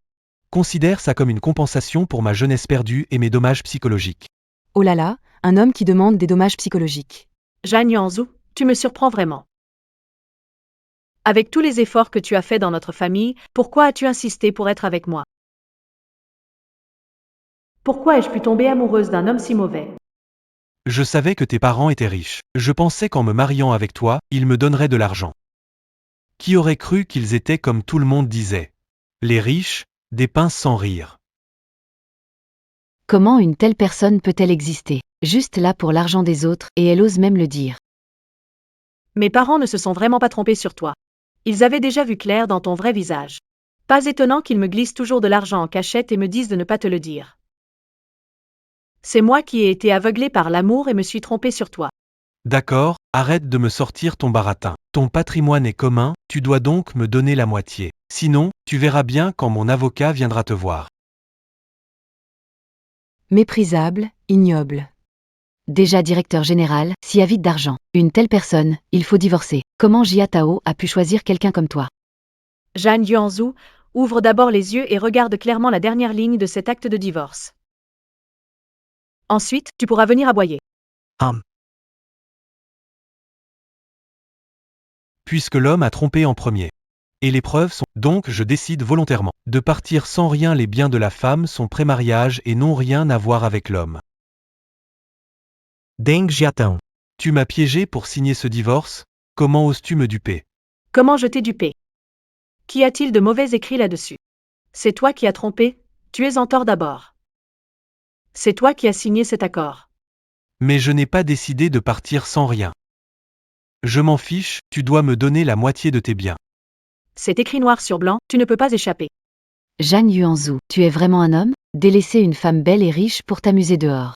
Considère ça comme une compensation pour ma jeunesse perdue et mes dommages psychologiques. Oh là là, un homme qui demande des dommages psychologiques. Zhang Yuanzhu, tu me surprends vraiment. Avec tous les efforts que tu as faits dans notre famille, pourquoi as-tu insisté pour être avec moi? Pourquoi ai-je pu tomber amoureuse d'un homme si mauvais? Je savais que tes parents étaient riches. Je pensais qu'en me mariant avec toi, ils me donneraient de l'argent. Qui aurait cru qu'ils étaient comme tout le monde disait? Les riches, des pinces sans rire. Comment une telle personne peut-elle exister? Juste là pour l'argent des autres, et elle ose même le dire. Mes parents ne se sont vraiment pas trompés sur toi. Ils avaient déjà vu clair dans ton vrai visage. Pas étonnant qu'ils me glissent toujours de l'argent en cachette et me disent de ne pas te le dire. C'est moi qui ai été aveuglé par l'amour et me suis trompé sur toi. D'accord, arrête de me sortir ton baratin. Ton patrimoine est commun, tu dois donc me donner la moitié. Sinon, tu verras bien quand mon avocat viendra te voir. Méprisable, ignoble. Déjà directeur général, si avide d'argent. Une telle personne, il faut divorcer. Comment Jiatao a pu choisir quelqu'un comme toi? Zhang Yuanzhu, ouvre d'abord les yeux et regarde clairement la dernière ligne de cet acte de divorce. Ensuite, tu pourras venir aboyer. Puisque l'homme a trompé en premier. Et les preuves sont, donc je décide volontairement, de partir sans rien. Les biens de la femme sont pré-mariage et n'ont rien à voir avec l'homme. Deng Jiatan. Tu m'as piégé pour signer ce divorce? Comment oses-tu me duper? Comment je t'ai dupé? Qu'y a-t-il de mauvais écrit là-dessus? C'est toi qui as trompé, tu es en tort d'abord. C'est toi qui as signé cet accord. Mais je n'ai pas décidé de partir sans rien. Je m'en fiche, tu dois me donner la moitié de tes biens. C'est écrit noir sur blanc, tu ne peux pas échapper. Zhang Yuanzhu, tu es vraiment un homme? Délaisser une femme belle et riche pour t'amuser dehors.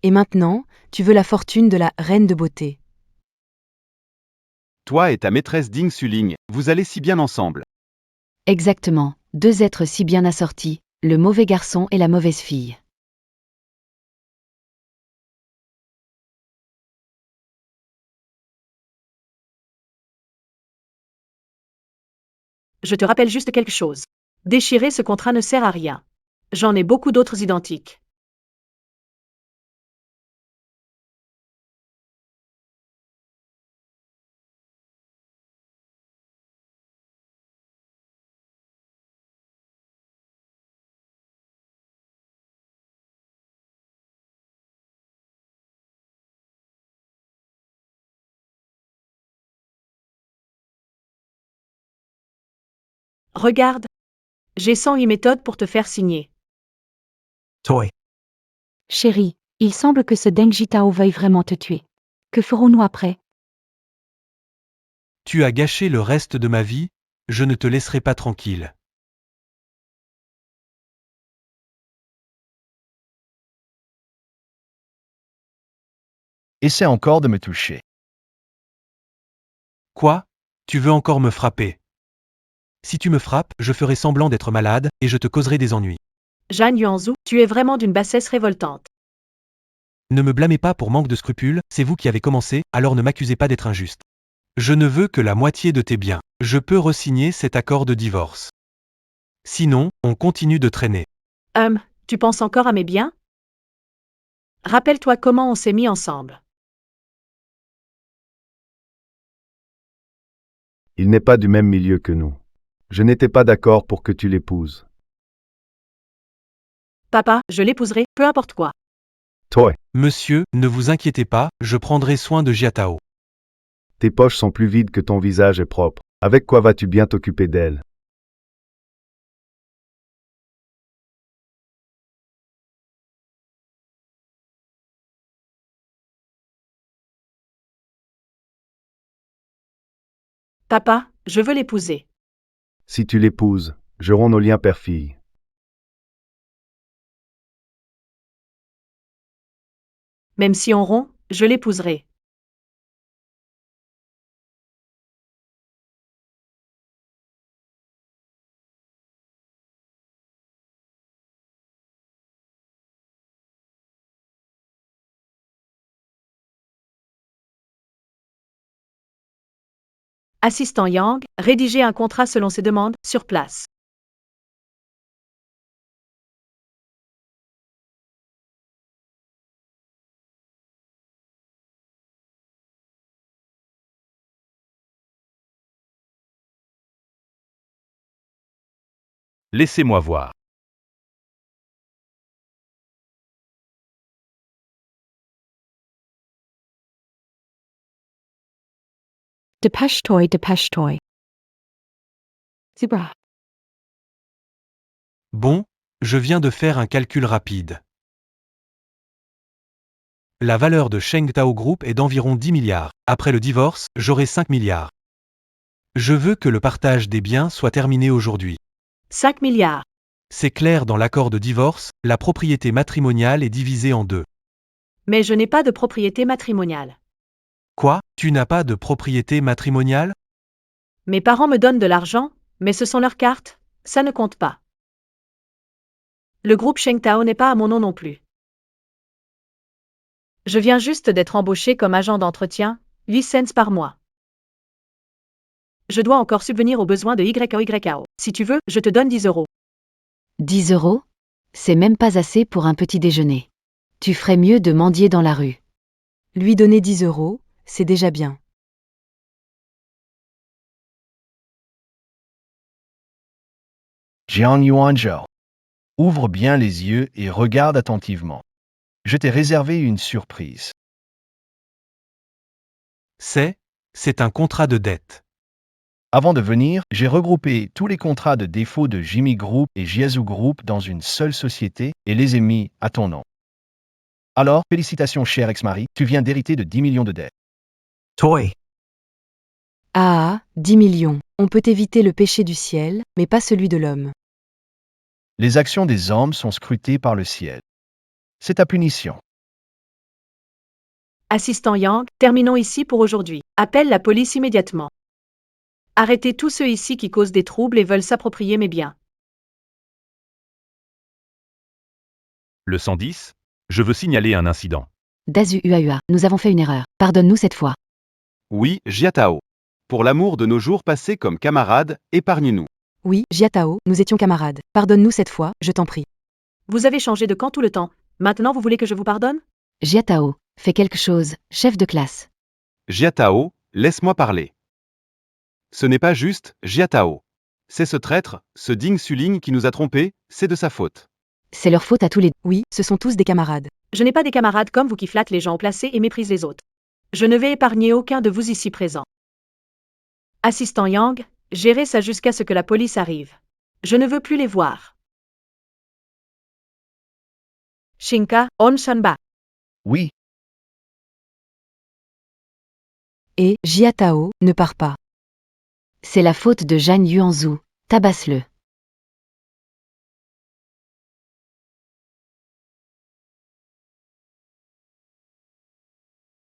Et maintenant, tu veux la fortune de la reine de beauté. Toi et ta maîtresse Ding Suling, vous allez si bien ensemble. Exactement, deux êtres si bien assortis, le mauvais garçon et la mauvaise fille. Je te rappelle juste quelque chose. Déchirer ce contrat ne sert à rien. J'en ai beaucoup d'autres identiques. Regarde. J'ai 108 méthodes pour te faire signer. Toy. Chérie, il semble que ce Deng Jiatao veuille vraiment te tuer. Que ferons-nous après? Tu as gâché le reste de ma vie, je ne te laisserai pas tranquille. Essaie encore de me toucher. Quoi? Tu veux encore me frapper? Si tu me frappes, je ferai semblant d'être malade, et je te causerai des ennuis. Zhang Yuanzhu, tu es vraiment d'une bassesse révoltante. Ne me blâmez pas pour manque de scrupules, c'est vous qui avez commencé, alors ne m'accusez pas d'être injuste. Je ne veux que la moitié de tes biens. Je peux re-signer cet accord de divorce. Sinon, on continue de traîner. Tu penses encore à mes biens? Rappelle-toi comment on s'est mis ensemble. Il n'est pas du même milieu que nous. Je n'étais pas d'accord pour que tu l'épouses. Papa, je l'épouserai, peu importe quoi. Toi, Monsieur, ne vous inquiétez pas, je prendrai soin de Jiatao. tes poches sont plus vides que ton visage est propre. Avec quoi vas-tu bien t'occuper d'elle? Papa, je veux l'épouser. Si tu l'épouses, je romps nos liens père-fille. Même si on rompt, je l'épouserai. Assistant Yang, rédiger un contrat selon ses demandes, sur place. Laissez-moi voir. Depêche-toi, dépêche-toi. Zebra. Bon, je viens de faire un calcul rapide. La valeur de Sheng Tao Group est d'environ 10 milliards. Après le divorce, j'aurai 5 milliards. Je veux que le partage des biens soit terminé aujourd'hui. 5 milliards. C'est clair dans l'accord de divorce, la propriété matrimoniale est divisée en deux. Mais je n'ai pas de propriété matrimoniale. Quoi? Tu n'as pas de propriété matrimoniale? Mes parents me donnent de l'argent, mais ce sont leurs cartes, ça ne compte pas. Le groupe Shengtao n'est pas à mon nom non plus. Je viens juste d'être embauché comme agent d'entretien, 8 cents par mois. Je dois encore subvenir aux besoins de YKO. Si tu veux, je te donne 10 euros. 10 euros? C'est même pas assez pour un petit déjeuner. Tu ferais mieux de mendier dans la rue. Lui donner 10 euros, c'est déjà bien. Jian Yuanzhou. Ouvre bien les yeux et regarde attentivement. Je t'ai réservé une surprise. C'est un contrat de dette. Avant de venir, j'ai regroupé tous les contrats de défaut de Jimmy Group et Jiazhu Group dans une seule société et les ai mis à ton nom. Alors, félicitations cher ex-mari, tu viens d'hériter de 10 millions de dettes. Toi. Ah, 10 millions. On peut éviter le péché du ciel, mais pas celui de l'homme. Les actions des hommes sont scrutées par le ciel. C'est ta punition. Assistant Yang, terminons ici pour aujourd'hui. Appelle la police immédiatement. Arrêtez tous ceux ici qui causent des troubles et veulent s'approprier mes biens. Le 110, je veux signaler un incident. Dazu Uaua, nous avons fait une erreur. Pardonne-nous cette fois. Oui, Jiatao. Pour l'amour de nos jours passés comme camarades, épargne-nous. Oui, Jiatao, nous étions camarades. Pardonne-nous cette fois, je t'en prie. Vous avez changé de camp tout le temps. Maintenant vous voulez que je vous pardonne? Jiatao, fais quelque chose, chef de classe. Jiatao, laisse-moi parler. Ce n'est pas juste, Jiatao. C'est ce traître, ce Ding Suling qui nous a trompés, c'est de sa faute. C'est leur faute à tous les deux. Oui, ce sont tous des camarades. Je n'ai pas des camarades comme vous qui flattent les gens au placé et méprisent les autres. Je ne vais épargner aucun de vous ici présents. Assistant Yang, gérez ça jusqu'à ce que la police arrive. Je ne veux plus les voir. Shinka, Onshanba. Oui, Et, Jiatao, ne pars pas. C'est la faute de Zhang Yuanzhu. Tabasse-le.